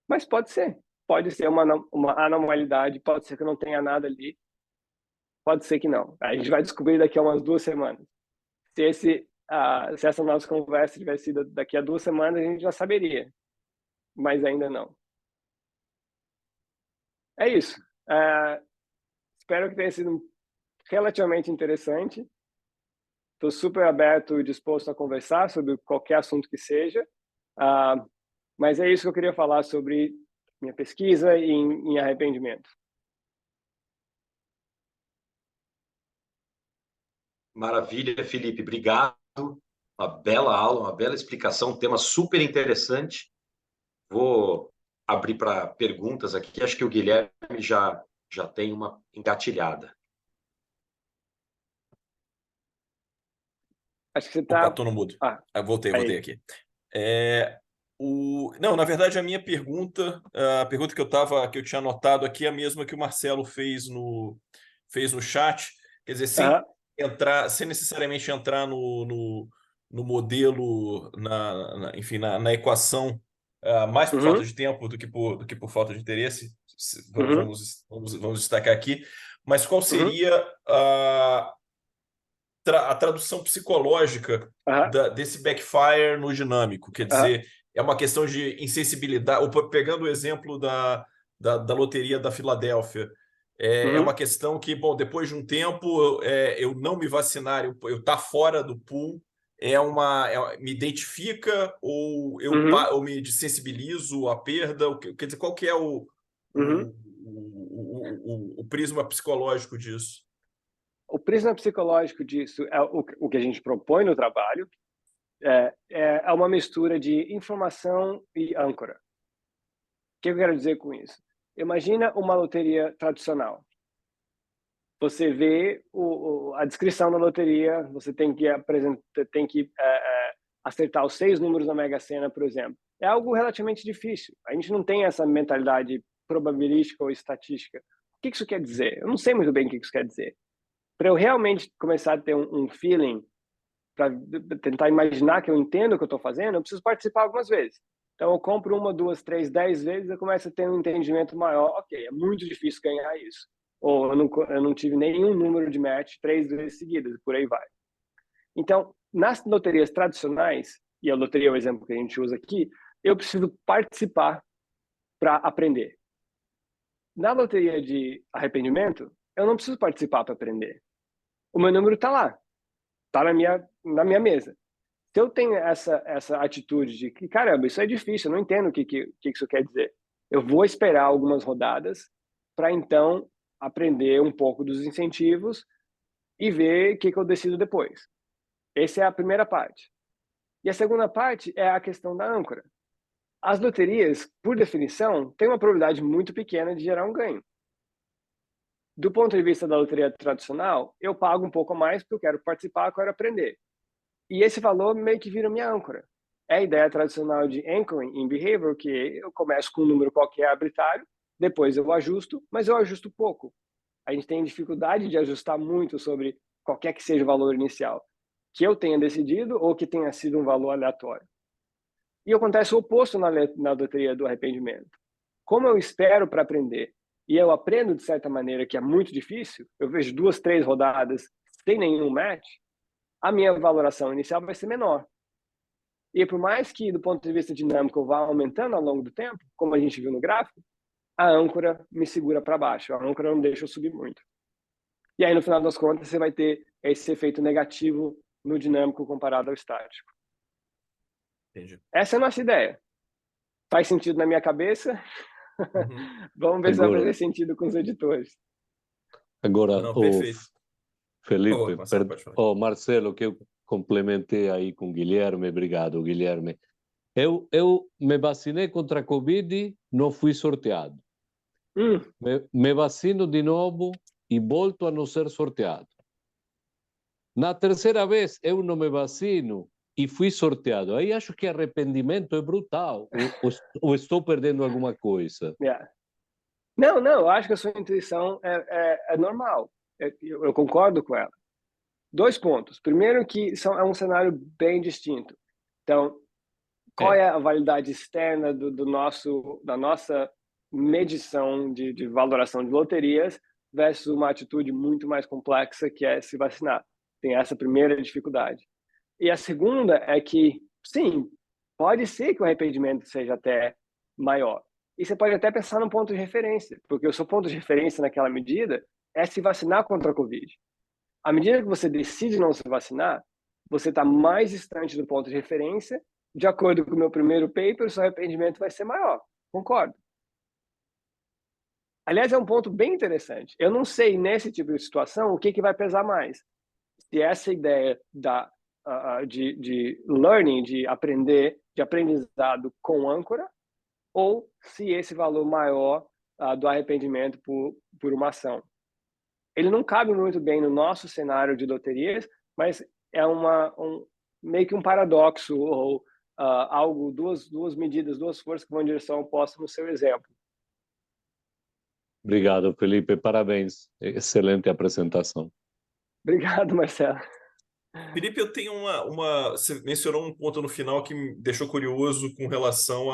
[SPEAKER 2] mas pode ser uma anomalidade, pode ser que não tenha nada ali, pode ser que não. A gente vai descobrir daqui a umas 2 semanas. Se essa nossa conversa tivesse sido daqui a 2 semanas, a gente já saberia, mas ainda não. É isso. Espero que tenha sido relativamente interessante. Estou super aberto e disposto a conversar sobre qualquer assunto que seja. Mas é isso que eu queria falar sobre minha pesquisa em arrependimento.
[SPEAKER 1] Maravilha, Felipe. Obrigado. Uma bela aula, uma bela explicação, um tema super interessante. Vou abrir para perguntas aqui. Acho que o Guilherme já tem uma engatilhada.
[SPEAKER 2] Acho que você está...
[SPEAKER 3] Opa, tô no mudo. Eu voltei aqui. Não, na verdade, a minha pergunta, a pergunta que eu tinha anotado aqui é a mesma que o Marcelo fez no chat. Quer dizer, sem necessariamente entrar no modelo, enfim, na equação, mais por falta de tempo do que por falta de interesse. Vamos destacar aqui. Mas qual seria a tradução psicológica desse backfire no dinâmico? Quer dizer, é uma questão de insensibilidade. Pegando o exemplo da loteria da Filadélfia, é uma questão que, bom, depois de um tempo, eu não me vacinar, eu estar fora do pool, me identifica ou eu me desensibilizo à perda? Quer dizer, qual que é o prisma psicológico disso?
[SPEAKER 2] O prisma psicológico disso é o que a gente propõe no trabalho, é uma mistura de informação e âncora. O que eu quero dizer com isso? Imagina uma loteria tradicional. Você vê a descrição da loteria, você tem que acertar os 6 números da Mega Sena, por exemplo. É algo relativamente difícil. A gente não tem essa mentalidade probabilística ou estatística. O que isso quer dizer? Eu não sei muito bem o que isso quer dizer. Para eu realmente começar a ter um feeling, para tentar imaginar que eu entendo o que eu estou fazendo, eu preciso participar algumas vezes. Então, eu compro 1, 2, 3, 10 vezes, eu começo a ter um entendimento maior. Ok, é muito difícil ganhar isso. Ou eu não tive nenhum número de match 3 vezes seguidas, por aí vai. Então, nas loterias tradicionais, e a loteria é o exemplo que a gente usa aqui, eu preciso participar para aprender. Na loteria de arrependimento, eu não preciso participar para aprender. O meu número está lá, está na minha mesa. Se eu tenho essa atitude de que, caramba, isso é difícil, eu não entendo o que isso quer dizer. Eu vou esperar algumas rodadas para, então, aprender um pouco dos incentivos e ver o que eu decido depois. Essa é a primeira parte. E a segunda parte é a questão da âncora. As loterias, por definição, têm uma probabilidade muito pequena de gerar um ganho. Do ponto de vista da loteria tradicional, eu pago um pouco mais porque eu quero participar, eu quero aprender. E esse valor meio que vira minha âncora. É a ideia tradicional de anchoring in behavior, que eu começo com um número qualquer arbitrário, depois eu ajusto, mas eu ajusto pouco. A gente tem dificuldade de ajustar muito sobre qualquer que seja o valor inicial, que eu tenha decidido ou que tenha sido um valor aleatório. E acontece o oposto na loteria do arrependimento. Como eu espero para aprender e eu aprendo de certa maneira que é muito difícil, eu vejo 2, 3 rodadas sem nenhum match, a minha valoração inicial vai ser menor. E por mais que, do ponto de vista dinâmico, eu vá aumentando ao longo do tempo, como a gente viu no gráfico, a âncora me segura para baixo, a âncora não deixa eu subir muito. E aí, no final das contas, você vai ter esse efeito negativo no dinâmico comparado ao estático.
[SPEAKER 3] Entendi.
[SPEAKER 2] Essa é a nossa ideia. Faz sentido na minha cabeça?
[SPEAKER 3] Uhum.
[SPEAKER 2] Vamos ver se vai fazer sentido com os editores.
[SPEAKER 4] Agora,
[SPEAKER 3] Não, perfeito.
[SPEAKER 4] Felipe,
[SPEAKER 3] Marcelo, pode falar.
[SPEAKER 4] Marcelo, que eu complementei aí com o Guilherme, obrigado, Guilherme. Eu me vacinei contra a Covid, não fui sorteado. Me vacino de novo e volto a não ser sorteado. Na terceira vez, eu não me vacino e fui sorteado. Aí acho que arrependimento é brutal. Ou estou perdendo alguma coisa?
[SPEAKER 2] Yeah. Não, eu acho que a sua intuição é normal. Eu concordo com ela. 2 pontos. Primeiro que é um cenário bem distinto. Então, qual é a validade externa da nossa medição de valoração de loterias versus uma atitude muito mais complexa que é se vacinar? Tem essa primeira dificuldade. E a segunda é que, sim, pode ser que o arrependimento seja até maior. E você pode até pensar num ponto de referência, porque o seu ponto de referência naquela medida é se vacinar contra a Covid. À medida que você decide não se vacinar, você está mais distante do ponto de referência. De acordo com o meu primeiro paper, o seu arrependimento vai ser maior. Concordo. Aliás, é um ponto bem interessante. Eu não sei, nesse tipo de situação, o que vai pesar mais. Se essa ideia de learning, de aprender, de aprendizado com âncora, ou se esse valor maior do arrependimento por uma ação. Ele não cabe muito bem no nosso cenário de loterias, mas é meio que um paradoxo ou algo, duas medidas, 2 forças que vão em direção oposta no seu exemplo.
[SPEAKER 4] Obrigado, Felipe. Parabéns. Excelente apresentação.
[SPEAKER 2] Obrigado, Marcelo.
[SPEAKER 3] Felipe, eu tenho Você mencionou um ponto no final que me deixou curioso com relação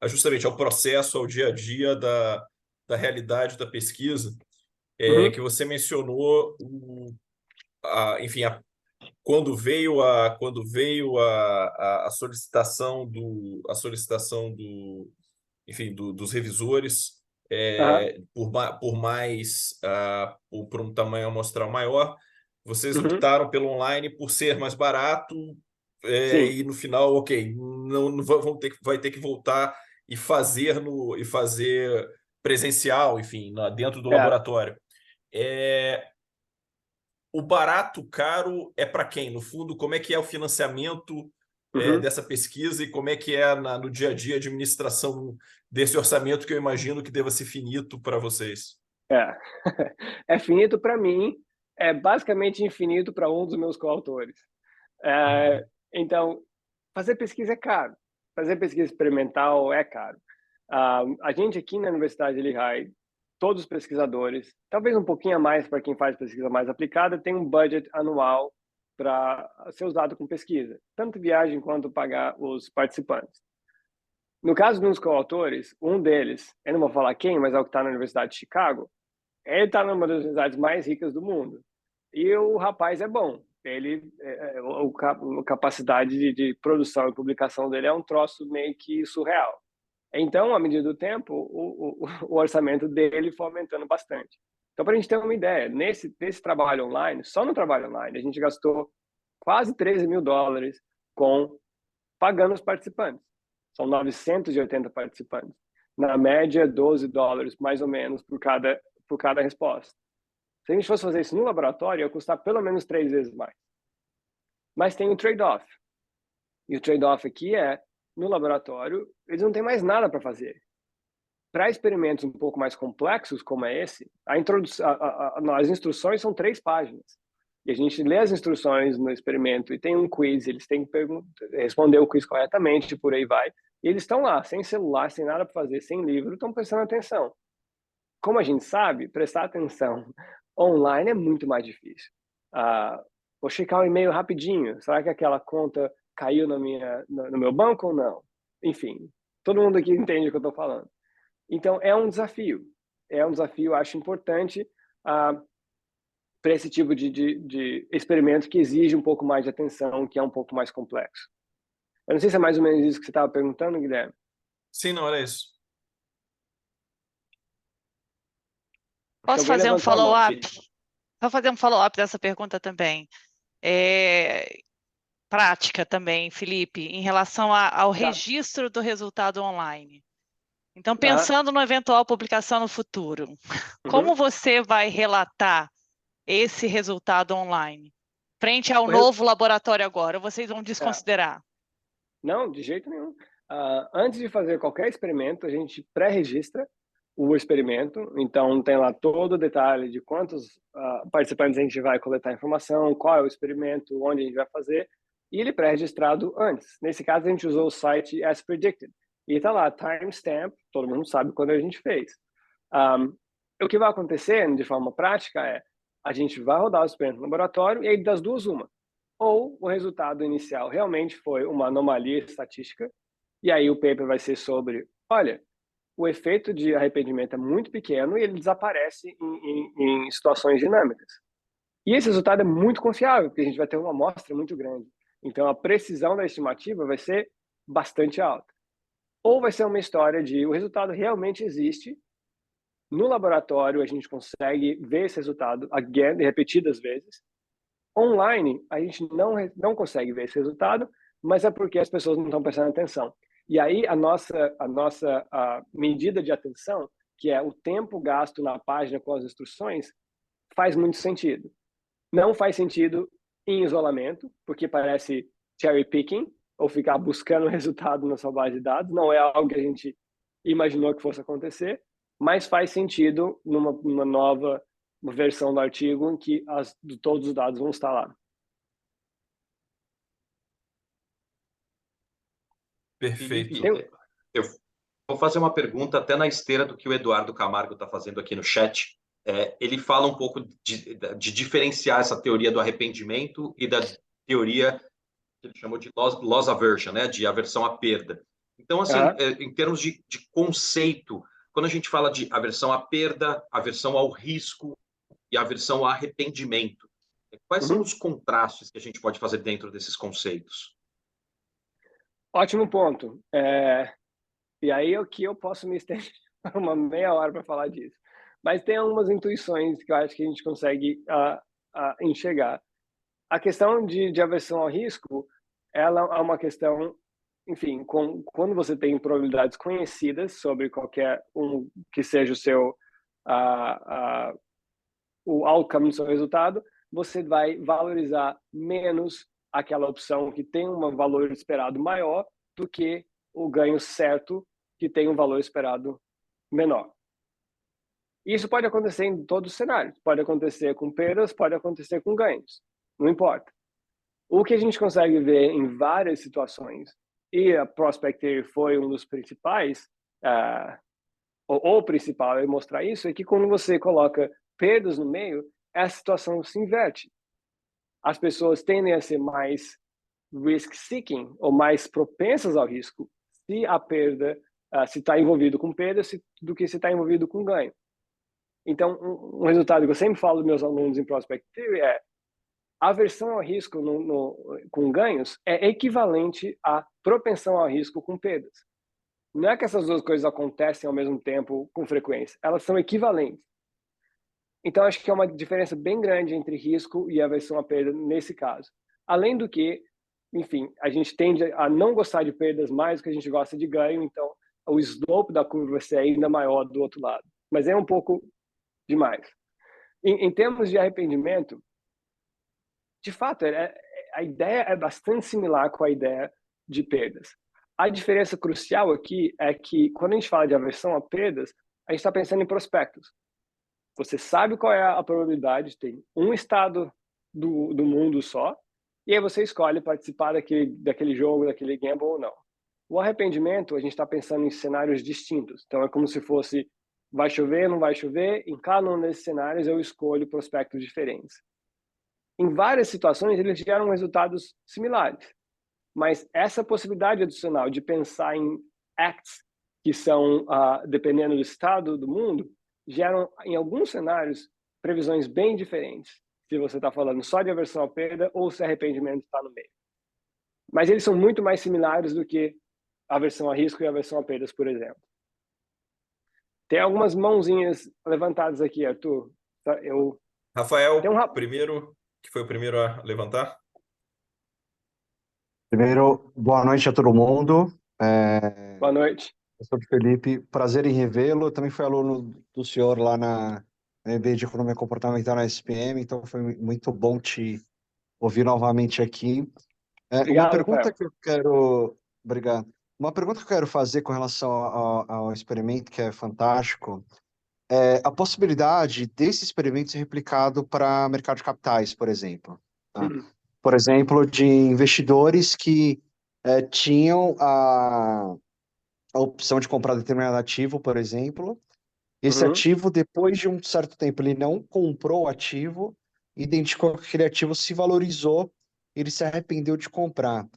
[SPEAKER 3] justamente ao processo, ao dia a dia da realidade da pesquisa, que você mencionou, enfim, quando veio a solicitação enfim, dos revisores por um tamanho amostral maior. Vocês optaram pelo online por ser mais barato, e no final, ok, não vai ter que voltar e fazer presencial, enfim, dentro do laboratório. O barato, caro, é para quem? No fundo, como é que é o financiamento dessa pesquisa e como é que é no dia a dia a administração desse orçamento que eu imagino que deva ser finito para vocês?
[SPEAKER 2] É finito para mim, é basicamente infinito para um dos meus coautores. Então, fazer pesquisa é caro. Fazer pesquisa experimental é caro. A gente aqui na Universidade de Lehigh, todos os pesquisadores, talvez um pouquinho a mais para quem faz pesquisa mais aplicada, tem um budget anual para ser usado com pesquisa, tanto viagem quanto pagar os participantes. No caso dos coautores, um deles, eu não vou falar quem, mas é o que está na Universidade de Chicago, ele está numa das universidades mais ricas do mundo. E o rapaz é bom. Ele, a capacidade de produção e publicação dele é um troço meio que surreal. Então, à medida do tempo, o orçamento dele foi aumentando bastante. Então, para a gente ter uma ideia, nesse trabalho online, só no trabalho online, a gente gastou quase $13 mil pagando os participantes. São 980 participantes. Na média, $12, mais ou menos, por cada resposta. Se a gente fosse fazer isso no laboratório, ia custar pelo menos 3 vezes mais. Mas tem um trade-off. E o trade-off aqui no laboratório, eles não têm mais nada para fazer. Para experimentos um pouco mais complexos, como é esse, as instruções são 3 páginas. E a gente lê as instruções no experimento e tem um quiz, eles têm que responder o quiz corretamente, por aí vai. E eles estão lá, sem celular, sem nada para fazer, sem livro, estão prestando atenção. Como a gente sabe, prestar atenção online é muito mais difícil. Vou checar o e-mail rapidinho. Será que aquela conta caiu no meu banco ou não? Enfim, todo mundo aqui entende o que eu estou falando. Então, é um desafio. Acho importante para esse tipo de experimento que exige um pouco mais de atenção, que é um pouco mais complexo. Eu não sei se é mais ou menos isso que você estava perguntando, Guilherme.
[SPEAKER 3] Sim, não era isso.
[SPEAKER 5] Posso fazer um follow-up? Vou fazer um follow-up dessa pergunta também. Prática também, Felipe, em relação ao registro do resultado online. Então, pensando na eventual publicação no futuro, como você vai relatar esse resultado online? Frente ao novo laboratório agora, vocês vão desconsiderar?
[SPEAKER 2] Não, de jeito nenhum. Antes de fazer qualquer experimento, a gente pré-registra o experimento, então tem lá todo o detalhe de quantos participantes a gente vai coletar informação, qual é o experimento, onde a gente vai fazer, e ele pré-registrado antes. Nesse caso, a gente usou o site As Predicted, e está lá, timestamp, todo mundo sabe quando a gente fez. O que vai acontecer, de forma prática, a gente vai rodar o experimento no laboratório, e aí das duas, uma. Ou o resultado inicial realmente foi uma anomalia estatística, e aí o paper vai ser sobre, olha, o efeito de arrependimento é muito pequeno e ele desaparece em situações dinâmicas. E esse resultado é muito confiável, porque a gente vai ter uma amostra muito grande. Então, a precisão da estimativa vai ser bastante alta. Ou vai ser uma história de o resultado realmente existe, no laboratório a gente consegue ver esse resultado repetidas vezes. Online, a gente não consegue ver esse resultado, mas é porque as pessoas não estão prestando atenção. E aí a nossa medida de atenção, que é o tempo gasto na página com as instruções, faz muito sentido. Não faz sentido em isolamento, porque parece cherry picking, ou ficar buscando o resultado na sua base de dados. Não é algo que a gente imaginou que fosse acontecer, mas faz sentido numa nova versão do artigo em que todos os dados vão estar lá.
[SPEAKER 3] Perfeito.
[SPEAKER 1] Eu vou fazer uma pergunta até na esteira do que o Eduardo Camargo está fazendo aqui no chat. Ele fala um pouco de diferenciar essa teoria do arrependimento e da teoria que ele chamou de loss aversion, né, de aversão à perda. Então, assim, em termos de conceito, quando a gente fala de aversão à perda, aversão ao risco e aversão ao arrependimento, quais são os contrastes que a gente pode fazer dentro desses conceitos?
[SPEAKER 2] Ótimo ponto. E aí é que eu posso me estender uma meia hora para falar disso. Mas tem algumas intuições que eu acho que a gente consegue enxergar. A questão de aversão ao risco, ela é uma questão enfim, quando você tem probabilidades conhecidas sobre qualquer que seja o seu o outcome do seu resultado, você vai valorizar menos aquela opção que tem um valor esperado maior do que o ganho certo que tem um valor esperado menor. Isso pode acontecer em todos os cenários. Pode acontecer com perdas, pode acontecer com ganhos. Não importa. O que a gente consegue ver em várias situações, e a Prospect Theory foi um dos principais, o principal é mostrar isso, é que quando você coloca perdas no meio, a situação se inverte. As pessoas tendem a ser mais risk-seeking, ou mais propensas ao risco, se a perda, se está envolvido com perda, do que se está envolvido com ganho. Então, um resultado que eu sempre falo dos meus alunos em Prospect Theory é a aversão ao risco com ganhos é equivalente à propensão ao risco com perdas. Não é que essas duas coisas acontecem ao mesmo tempo com frequência, elas são equivalentes. Então, acho que é uma diferença bem grande entre risco e aversão à perda nesse caso. Além do que, enfim, a gente tende a não gostar de perdas mais do que a gente gosta de ganho, então o slope da curva vai ser ainda maior do outro lado. Mas é um pouco demais. Em termos de arrependimento, de fato, a ideia é bastante similar com a ideia de perdas. A diferença crucial aqui é que, quando a gente fala de aversão a perdas, a gente está pensando em prospectos. Você sabe qual é a probabilidade, tem um estado do mundo só, e aí você escolhe participar daquele jogo, daquele gamble ou não. O arrependimento, a gente está pensando em cenários distintos. Então, é como se fosse, vai chover, não vai chover, em cada um desses cenários eu escolho prospectos diferentes. Em várias situações, eles geram resultados similares. Mas essa possibilidade adicional de pensar em acts que são, dependendo do estado do mundo, geram, em alguns cenários, previsões bem diferentes. Se você está falando só de aversão à perda ou se arrependimento está no meio. Mas eles são muito mais similares do que aversão a risco e aversão a perdas, por exemplo. Tem algumas mãozinhas levantadas aqui, Arthur.
[SPEAKER 3] Rafael, primeiro, que foi o primeiro a levantar.
[SPEAKER 6] Primeiro, boa noite a todo mundo.
[SPEAKER 2] Boa noite.
[SPEAKER 6] Eu sou o Felipe, prazer em revê-lo. Eu também fui aluno do senhor lá na MBA de Economia Comportamental na SPM, então foi muito bom te ouvir novamente aqui.
[SPEAKER 2] Obrigado,
[SPEAKER 6] uma pergunta
[SPEAKER 2] Rafael.
[SPEAKER 6] que eu quero... Obrigado. Uma pergunta que eu quero fazer com relação ao experimento, que é fantástico, é a possibilidade desse experimento ser replicado para mercado de capitais, por exemplo. Tá? Por exemplo, de investidores que tinham a opção de comprar determinado ativo, por exemplo. Esse ativo, depois de um certo tempo, ele não comprou o ativo, identificou que aquele ativo se valorizou, ele se arrependeu de comprar.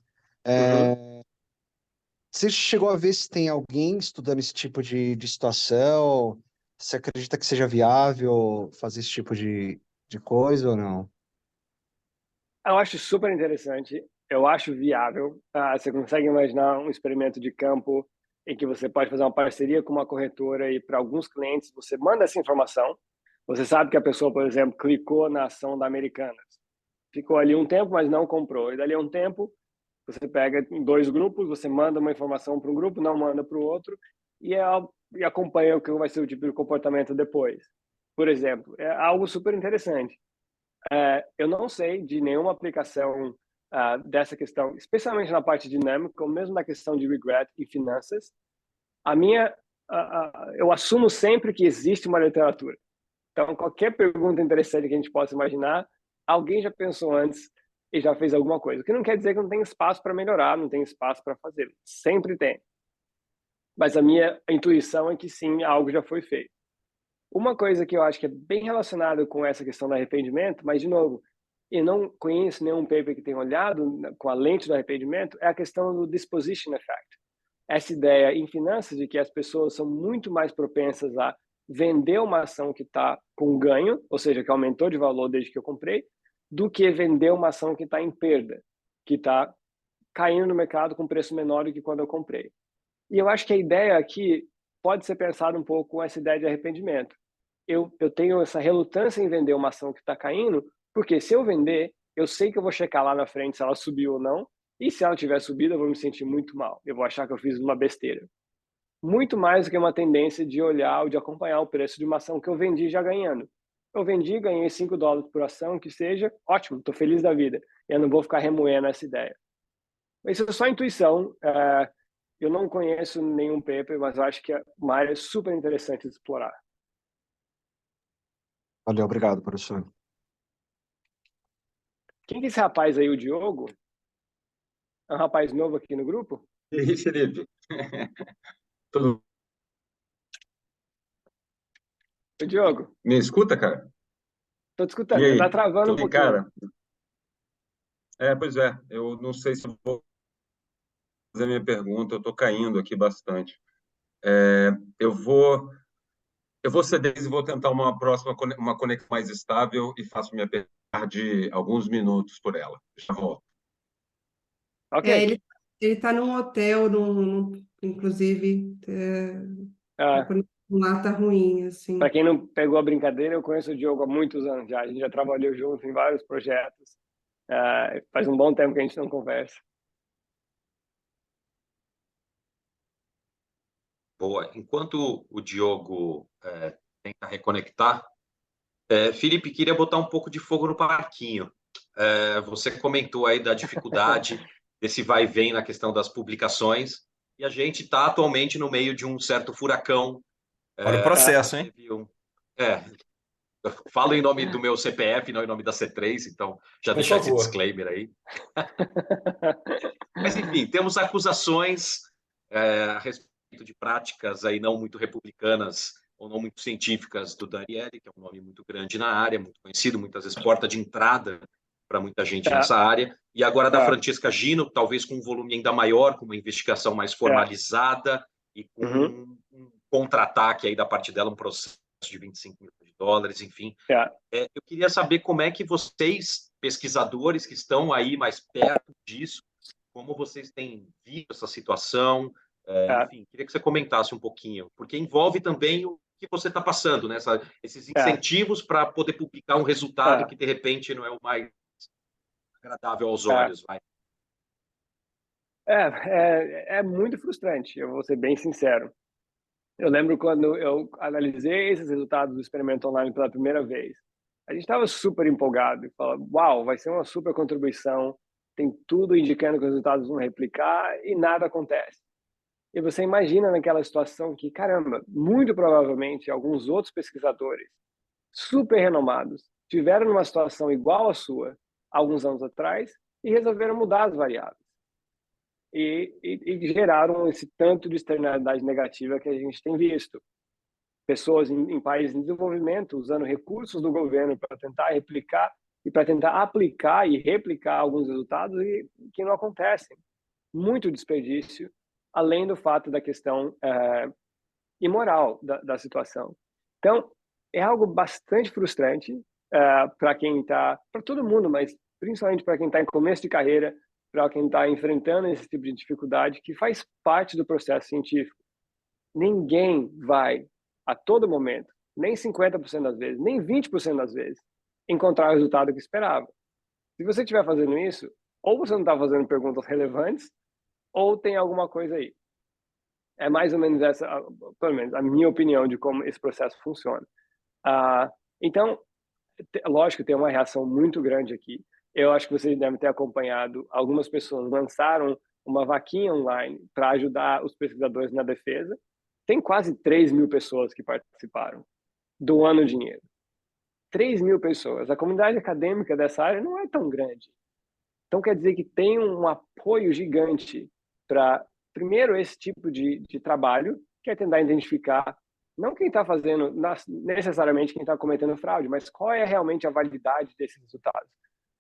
[SPEAKER 6] Você chegou a ver se tem alguém estudando esse tipo de situação? Você acredita que seja viável fazer esse tipo de coisa ou não?
[SPEAKER 2] Eu acho super interessante, eu acho viável. Você consegue imaginar um experimento de campo em que você pode fazer uma parceria com uma corretora e para alguns clientes você manda essa informação. Você sabe que a pessoa, por exemplo, clicou na ação da Americanas. Ficou ali um tempo, mas não comprou. E dali a um tempo, você pega em dois grupos, você manda uma informação para um grupo, não manda para o outro, e acompanha o que vai ser o tipo de comportamento depois. Por exemplo, é algo super interessante. Eu não sei de nenhuma aplicação dessa questão, especialmente na parte dinâmica, ou mesmo na questão de regret e finanças. Eu assumo sempre que existe uma literatura. Então, qualquer pergunta interessante que a gente possa imaginar, alguém já pensou antes e já fez alguma coisa. O que não quer dizer que não tem espaço para melhorar, não tem espaço para fazer. Sempre tem. Mas a minha intuição é que sim, algo já foi feito. Uma coisa que eu acho que é bem relacionada com essa questão do arrependimento, mas, de novo, eu não conheço nenhum paper que tenha olhado com a lente do arrependimento, é a questão do disposition effect. Essa ideia em finanças de que as pessoas são muito mais propensas a vender uma ação que está com ganho, ou seja, que aumentou de valor desde que eu comprei, do que vender uma ação que está em perda, que está caindo no mercado com preço menor do que quando eu comprei. E eu acho que a ideia aqui pode ser pensada um pouco com essa ideia de arrependimento. Eu tenho essa relutância em vender uma ação que está caindo, porque se eu vender, eu sei que eu vou checar lá na frente se ela subiu ou não, E se ela tiver subido, eu vou me sentir muito mal. Eu vou achar que eu fiz uma besteira. Muito mais do que uma tendência de olhar ou de acompanhar o preço de uma ação que eu vendi já ganhando. Eu vendi, ganhei $5 por ação, que seja, ótimo, estou feliz da vida. Eu não vou ficar remoendo essa ideia. Isso é só intuição. Eu não conheço nenhum paper, mas eu acho que é uma área super interessante de explorar.
[SPEAKER 6] Valeu, obrigado, professor.
[SPEAKER 2] Quem que é esse rapaz aí, o Diogo? É um rapaz novo aqui no grupo?
[SPEAKER 7] E aí, Felipe? Tudo...
[SPEAKER 2] O Diogo,
[SPEAKER 7] Me escuta, cara?
[SPEAKER 2] tô te escutando,
[SPEAKER 7] E
[SPEAKER 2] mas
[SPEAKER 7] aí?
[SPEAKER 2] tá travando um
[SPEAKER 7] Tudo bem,
[SPEAKER 2] pouquinho.
[SPEAKER 7] cara? Pois é, eu não sei se eu vou fazer a minha pergunta, eu estou caindo aqui bastante. Eu vou ceder e vou tentar uma próxima, uma conexão mais estável e faço minha pergunta de alguns minutos por ela. Já volto.
[SPEAKER 2] Ok.
[SPEAKER 8] Ele tá num hotel, inclusive,
[SPEAKER 2] Ah,
[SPEAKER 8] lá tá ruim, assim.
[SPEAKER 2] para quem não pegou a brincadeira, eu conheço o Diogo há muitos anos já. A gente já trabalhou junto em vários projetos. Faz um bom tempo que a gente não conversa.
[SPEAKER 1] Boa. Enquanto o Diogo tenta reconectar, Felipe, queria botar um pouco de fogo no parquinho. Você comentou aí da dificuldade desse vai e vem na questão das publicações, e a gente está atualmente no meio de um certo furacão.
[SPEAKER 3] Olha o processo, hein?
[SPEAKER 1] Eu falo em nome do meu CPF, não em nome da C3, então já
[SPEAKER 3] Por
[SPEAKER 1] deixar esse
[SPEAKER 3] favor.
[SPEAKER 1] disclaimer aí. Mas, enfim, temos acusações a respeito de práticas aí não muito republicanas ou não muito científicas do Daniele, que é um nome muito grande na área, muito conhecido, muitas vezes porta de entrada para muita gente nessa área. E agora da Francesca Gino, talvez com um volume ainda maior, com uma investigação mais formalizada e com um contra-ataque aí da parte dela, um processo de $25 milhões, enfim. Eu queria saber como é que vocês, pesquisadores que estão aí mais perto disso, como vocês têm visto essa situação, enfim, queria que você comentasse um pouquinho, porque envolve também o que você está passando, né? Esses incentivos para poder publicar um resultado que, de repente, não é o mais agradável aos olhos.
[SPEAKER 2] É muito frustrante, eu vou ser bem sincero. Eu lembro quando eu analisei esses resultados do experimento online pela primeira vez. A gente estava super empolgado e falava, uau, vai ser uma super contribuição, tem tudo indicando que os resultados vão replicar e nada acontece. E você imagina naquela situação que, caramba, muito provavelmente alguns outros pesquisadores super renomados tiveram uma situação igual à sua alguns anos atrás e resolveram mudar as variáveis. E geraram esse tanto de externalidade negativa que a gente tem visto. Pessoas em países em desenvolvimento usando recursos do governo para tentar replicar e para tentar aplicar e replicar alguns resultados que não acontecem. Muito desperdício, além do fato da questão imoral da situação. Então, é algo bastante frustrante para quem está, para todo mundo, mas principalmente para quem está em começo de carreira, para quem está enfrentando esse tipo de dificuldade, que faz parte do processo científico. Ninguém vai, a todo momento, nem 50% das vezes, nem 20% das vezes, encontrar o resultado que esperava. Se você estiver fazendo isso, ou você não está fazendo perguntas relevantes, ou tem alguma coisa aí. É mais ou menos essa, pelo menos, a minha opinião de como esse processo funciona. Então, lógico, tem uma reação muito grande aqui. Eu acho que vocês devem ter acompanhado. Algumas pessoas lançaram uma vaquinha online para ajudar os pesquisadores na defesa. Tem quase 3 mil pessoas que participaram, doando dinheiro. 3 mil pessoas. A comunidade acadêmica dessa área não é tão grande. Então, quer dizer que tem um apoio gigante para, primeiro, esse tipo de trabalho, que é tentar identificar não quem está fazendo, necessariamente quem está cometendo fraude, mas qual é realmente a validade desses resultados.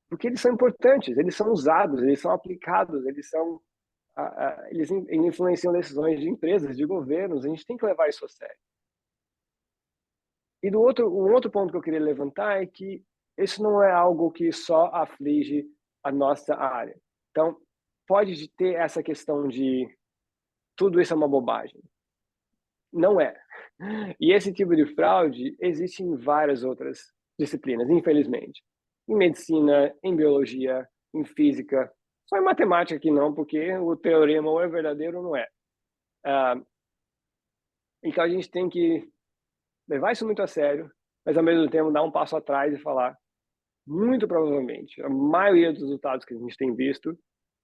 [SPEAKER 2] Porque eles são importantes, eles são usados, eles são aplicados, eles influenciam decisões de empresas, de governos, a gente tem que levar isso a sério. E um outro ponto que eu queria levantar é que isso não é algo que só aflige a nossa área. Então, pode ter essa questão de tudo isso é uma bobagem. Não é. E esse tipo de fraude existe em várias outras disciplinas, infelizmente. Em medicina, em biologia, em física, Só em matemática que não, porque o teorema ou é verdadeiro ou não é. Então a gente tem que levar isso muito a sério, mas ao mesmo tempo dar um passo atrás e falar, muito provavelmente, a maioria dos resultados que a gente tem visto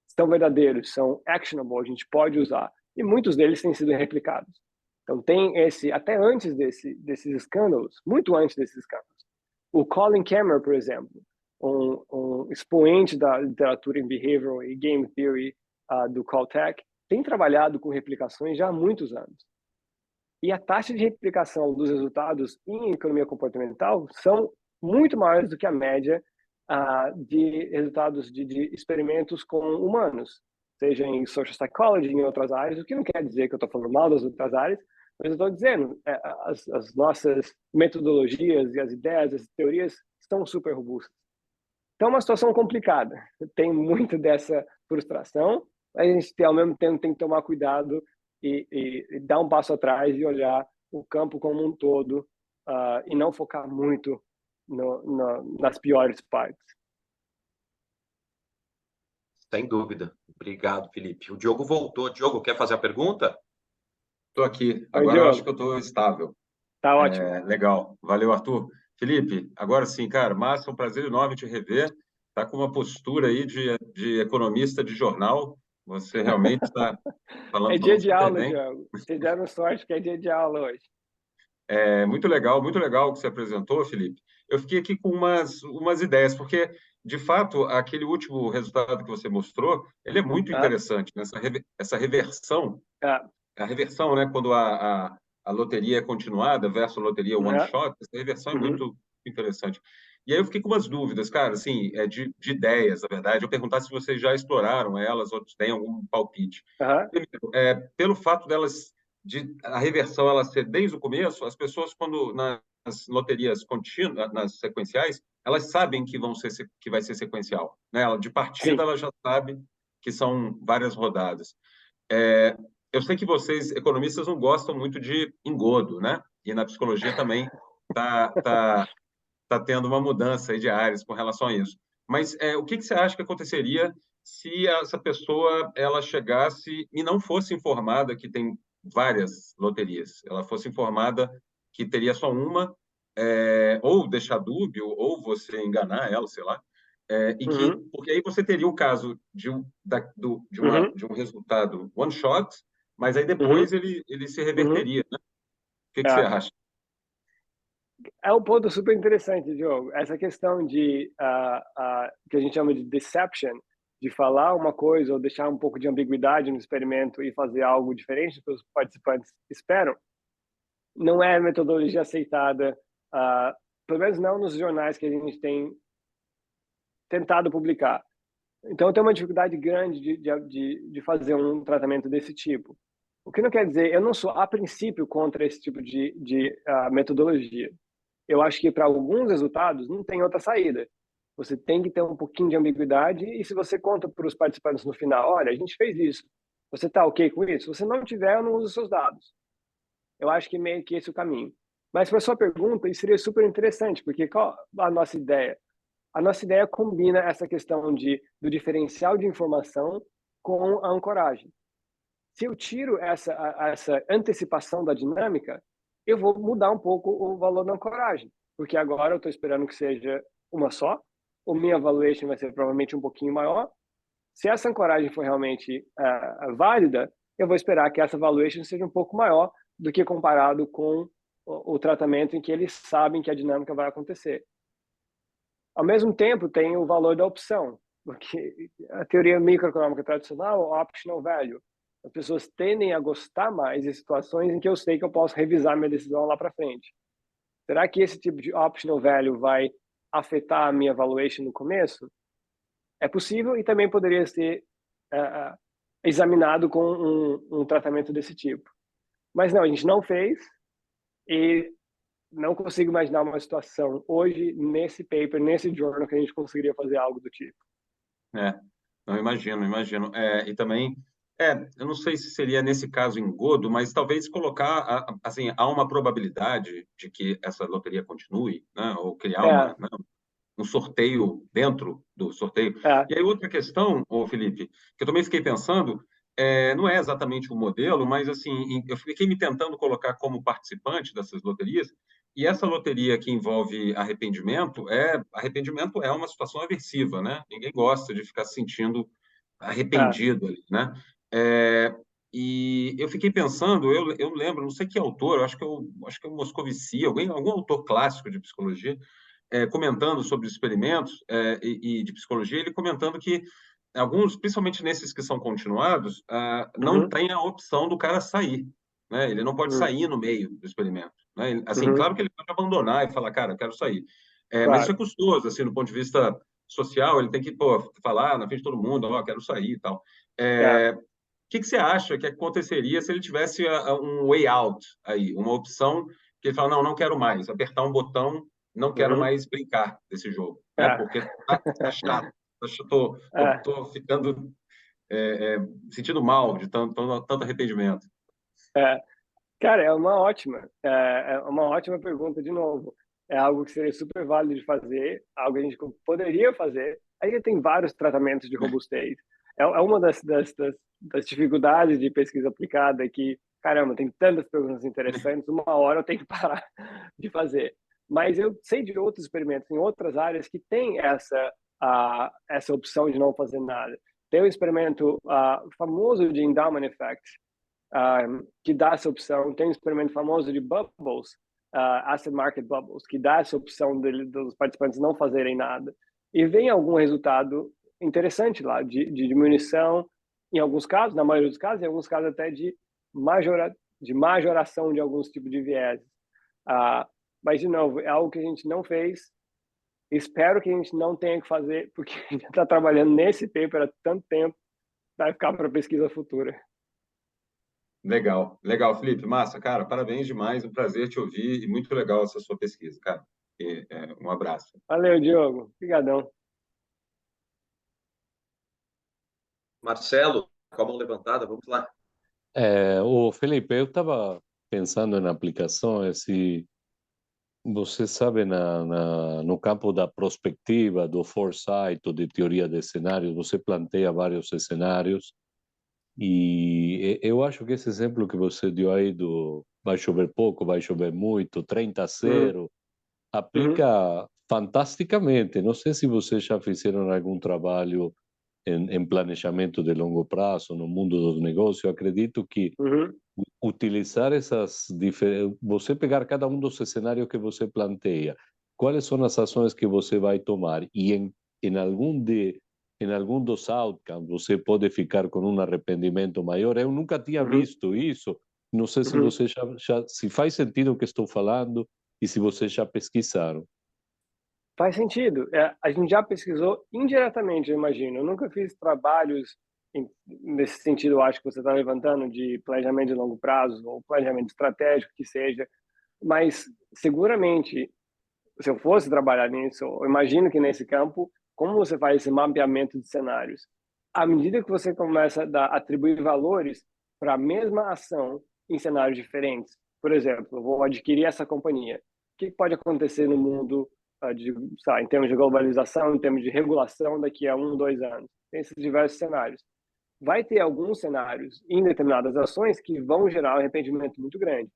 [SPEAKER 2] são verdadeiros, são actionable, a gente pode usar, e muitos deles têm sido replicados. Então tem até antes desses escândalos, muito antes desses escândalos, o Colin Cameron, por exemplo, um expoente da literatura em behavioral e game theory do Caltech, tem trabalhado com replicações já há muitos anos. E a taxa de replicação dos resultados em economia comportamental são muito maiores do que a média de resultados de experimentos com humanos, seja em social psychology, em outras áreas, o que não quer dizer que eu estou falando mal das outras áreas, mas eu estou dizendo, as nossas metodologias e as ideias, as teorias são super robustas. Então, é uma situação complicada. Tem muito dessa frustração, mas a gente, ao mesmo tempo, tem que tomar cuidado e dar um passo atrás e olhar o campo como um todo e não focar muito nas piores partes.
[SPEAKER 1] Sem dúvida. Obrigado, Felipe. O Diogo voltou. Diogo, quer fazer a pergunta?
[SPEAKER 7] Estou aqui.
[SPEAKER 2] Oi,
[SPEAKER 7] Agora eu
[SPEAKER 2] Diogo.
[SPEAKER 7] acho que eu estou estável.
[SPEAKER 2] Tá ótimo.
[SPEAKER 7] Legal. Valeu, Arthur. Felipe, agora sim, cara, massa, um prazer enorme te rever. Está com uma postura aí de economista de jornal. Você realmente está falando
[SPEAKER 2] É dia de
[SPEAKER 7] super
[SPEAKER 2] aula,
[SPEAKER 7] bem.
[SPEAKER 2] Diogo. Vocês deram sorte que é dia de aula hoje.
[SPEAKER 7] Muito legal o que você apresentou, Felipe. Eu fiquei aqui com umas ideias, porque, de fato, aquele último resultado que você mostrou, ele é muito interessante, né? Essa reversão, a reversão, né? Quando a loteria é continuada versus a loteria one shot, essa reversão é muito interessante. E aí eu fiquei com umas dúvidas, cara, assim, de ideias, na verdade. Eu perguntar se vocês já exploraram elas ou têm algum palpite. Primeiro, pelo fato delas a reversão ela ser desde o começo, as pessoas quando nas loterias contínuas, nas sequenciais, elas sabem que vai ser sequencial, né? De partida ela já sabe que são várias rodadas. Eu sei que vocês economistas não gostam muito de engodo, né? E na psicologia também tá tendo uma mudança aí de áreas com relação a isso. Mas o que você acha que aconteceria se essa pessoa ela chegasse e não fosse informada que tem várias loterias, ela fosse informada que teria só uma, ou deixar dúbio, ou você enganar ela, sei lá, porque aí você teria o caso de um resultado one shot, mas aí depois ele se reverteria, né? O que você acha?
[SPEAKER 2] É um ponto super interessante, Diogo. Essa questão que a gente chama de deception, de falar uma coisa ou deixar um pouco de ambiguidade no experimento e fazer algo diferente do que os participantes esperam, não é metodologia aceitada, pelo menos não nos jornais que a gente tem tentado publicar. Então, tem uma dificuldade grande de fazer um tratamento desse tipo. O que não quer dizer, eu não sou, a princípio, contra esse tipo de metodologia. Eu acho que para alguns resultados não tem outra saída. Você tem que ter um pouquinho de ambiguidade e se você conta para os participantes no final, olha, a gente fez isso, você está ok com isso? Se você não tiver, eu não uso os seus dados. Eu acho que meio que esse é o caminho. Mas para a sua pergunta, isso seria super interessante, porque qual a nossa ideia? A nossa ideia combina essa questão do diferencial de informação com a ancoragem. Se eu tiro essa antecipação da dinâmica, eu vou mudar um pouco o valor da ancoragem, porque agora eu estou esperando que seja uma só, o minha valuation vai ser provavelmente um pouquinho maior. Se essa ancoragem for realmente válida, eu vou esperar que essa valuation seja um pouco maior do que comparado com o tratamento em que eles sabem que a dinâmica vai acontecer. Ao mesmo tempo, tem o valor da opção, porque a teoria microeconômica tradicional, o optional value, as pessoas tendem a gostar mais de situações em que eu sei que eu posso revisar minha decisão lá para frente. Será que esse tipo de optional value vai afetar a minha valuation no começo? É possível e também poderia ser examinado com um tratamento desse tipo. Mas não, a gente não fez e não consigo imaginar uma situação hoje, nesse paper, nesse journal, que a gente conseguiria fazer algo do tipo.
[SPEAKER 7] Não, imagino. E também, eu não sei se seria nesse caso engodo, mas talvez colocar, assim, há uma probabilidade de que essa loteria continue, né? Ou criar um sorteio dentro do sorteio. E aí outra questão, ô Felipe, que eu também fiquei pensando, não é exatamente o modelo, mas assim, eu fiquei me tentando colocar como participante dessas loterias, e essa loteria que envolve arrependimento é uma situação aversiva, né? Ninguém gosta de ficar se sentindo arrependido ali, né? E eu fiquei pensando, eu lembro, não sei que autor, eu acho que é o Moscovici, algum autor clássico de psicologia, comentando sobre experimentos e de psicologia, ele comentando que alguns, principalmente nesses que são continuados, não tem a opção do cara sair, né? Ele não pode sair no meio do experimento, né? Assim, claro que ele pode abandonar e falar, cara, eu quero sair. Mas isso é custoso, assim, do ponto de vista social, ele tem que, falar na frente de todo mundo, quero sair e tal. O que você acha que aconteceria se ele tivesse um way out aí, uma opção que ele fala, não quero mais, apertar um botão, não quero mais brincar desse jogo, né? Porque tá chato, tô ficando sentindo mal de tanto arrependimento.
[SPEAKER 2] Cara, é uma ótima pergunta, de novo. É algo que seria super válido de fazer, algo que a gente poderia fazer. Aí tem vários tratamentos de robustez. É uma das dificuldades de pesquisa aplicada que, caramba, tem tantas perguntas interessantes, uma hora eu tenho que parar de fazer. Mas eu sei de outros experimentos em outras áreas que tem essa opção de não fazer nada. Tem um experimento famoso de Endowment Effect, que dá essa opção. Tem um experimento famoso de bubbles, asset market bubbles, que dá essa opção dos participantes não fazerem nada. E vem algum resultado interessante lá, de diminuição, em alguns casos, na maioria dos casos, em alguns casos até de majoração de alguns tipos de viés. Mas, de novo, é algo que a gente não fez. Espero que a gente não tenha que fazer, porque a gente está trabalhando nesse paper há tanto tempo, vai ficar para pesquisa futura.
[SPEAKER 7] Legal, Felipe. Massa, cara, parabéns demais, um prazer te ouvir e muito legal essa sua pesquisa, cara. Um abraço.
[SPEAKER 2] Valeu, Diogo. Obrigadão.
[SPEAKER 1] Marcelo, com a mão levantada, vamos lá.
[SPEAKER 4] Felipe, eu estava pensando na aplicação, se você sabe, no campo da prospectiva, do foresight, de teoria de cenários, você planteia vários cenários, e eu acho que esse exemplo que você deu aí do vai chover pouco, vai chover muito, 30-0, aplica fantasticamente. Não sei se vocês já fizeram algum trabalho em planejamento de longo prazo no mundo dos negócios. Eu acredito que utilizar você pegar cada um dos cenários que você planteia, quais são as ações que você vai tomar, e em algum dos outcomes você pode ficar com um arrependimento maior. Eu nunca tinha visto isso. Não sei se você se faz sentido o que estou falando e se vocês já pesquisaram.
[SPEAKER 2] Faz sentido. A gente já pesquisou indiretamente, eu imagino. Eu nunca fiz trabalhos nesse sentido, eu acho que você está levantando, de planejamento de longo prazo ou planejamento estratégico, que seja. Mas, seguramente, se eu fosse trabalhar nisso, eu imagino que nesse campo, como você faz esse mapeamento de cenários? À medida que você começa a atribuir valores para a mesma ação em cenários diferentes, por exemplo, eu vou adquirir essa companhia. O que pode acontecer no mundo em termos de globalização, em termos de regulação daqui a 1, 2 anos? Tem esses diversos cenários. Vai ter alguns cenários em determinadas ações que vão gerar um arrependimento muito grande.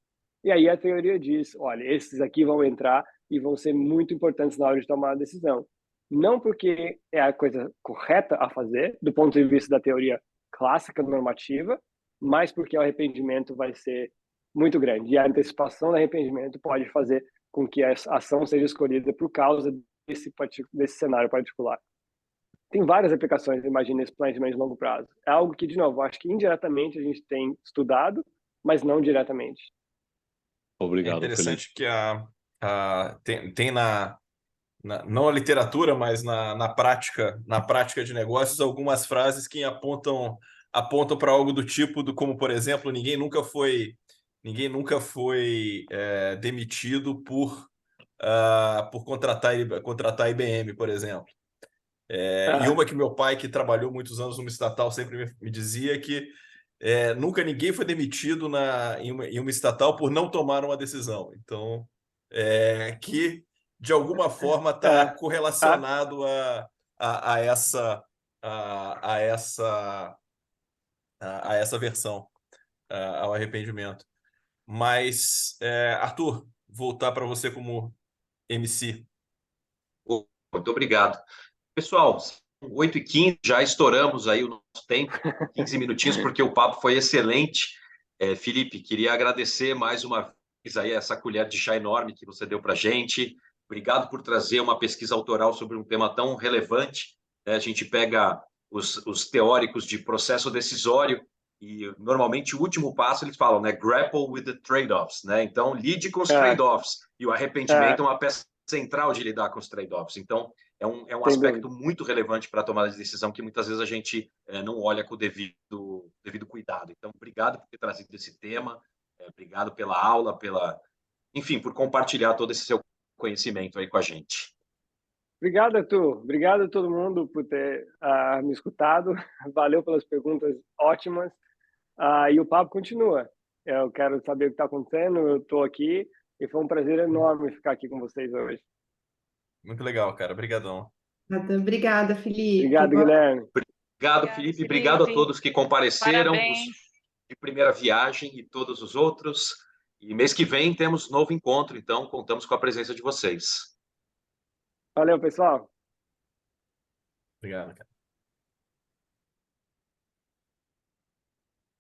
[SPEAKER 2] E aí a teoria diz, olha, esses aqui vão entrar e vão ser muito importantes na hora de tomar a decisão. Não porque é a coisa correta a fazer, do ponto de vista da teoria clássica normativa, mas porque o arrependimento vai ser muito grande. E a antecipação do arrependimento pode fazer com que a ação seja escolhida por causa desse cenário particular. Tem várias aplicações, imagina, esse planejamento de longo prazo. É algo que, de novo, acho que indiretamente a gente tem estudado, mas não diretamente.
[SPEAKER 4] Obrigado,
[SPEAKER 3] é interessante
[SPEAKER 4] Felipe.
[SPEAKER 3] Que tem não a literatura, mas na prática de negócios, algumas frases que apontam para algo do tipo, como, por exemplo, ninguém nunca foi demitido por contratar a IBM, por exemplo. E uma que meu pai, que trabalhou muitos anos numa estatal, sempre me dizia que nunca ninguém foi demitido em uma estatal por não tomar uma decisão. Então, que de alguma forma está correlacionado a essa versão, ao arrependimento. Mas, Arthur, voltar para você como MC.
[SPEAKER 1] Muito obrigado. Pessoal, 8h15, já estouramos aí o nosso tempo, 15 minutinhos, porque o papo foi excelente. Felipe, queria agradecer mais uma vez aí essa colher de chá enorme que você deu para a gente. Obrigado por trazer uma pesquisa autoral sobre um tema tão relevante. A gente pega os teóricos de processo decisório e, normalmente, o último passo, eles falam, né? Grapple with the trade-offs, né? Então, lide com os trade-offs. E o arrependimento é uma peça central de lidar com os trade-offs. Então, é um aspecto muito relevante para a tomada de decisão que muitas vezes a gente não olha com o devido cuidado. Então, obrigado por ter trazido esse tema, obrigado pela aula, enfim, por compartilhar todo esse seu conhecimento aí com a gente.
[SPEAKER 2] Obrigado, Arthur. Obrigado a todo mundo por ter me escutado. Valeu pelas perguntas ótimas. E o papo continua. Eu quero saber o que está acontecendo, eu estou aqui e foi um prazer enorme ficar aqui com vocês hoje.
[SPEAKER 3] Muito legal, cara. Obrigadão.
[SPEAKER 8] Obrigada, Felipe.
[SPEAKER 2] Obrigado, Guilherme.
[SPEAKER 1] Obrigado, Felipe. Obrigado a todos que compareceram, os de primeira viagem e todos os outros. E mês que vem temos novo encontro, então contamos com a presença de vocês.
[SPEAKER 2] Valeu, pessoal.
[SPEAKER 3] Obrigado, cara.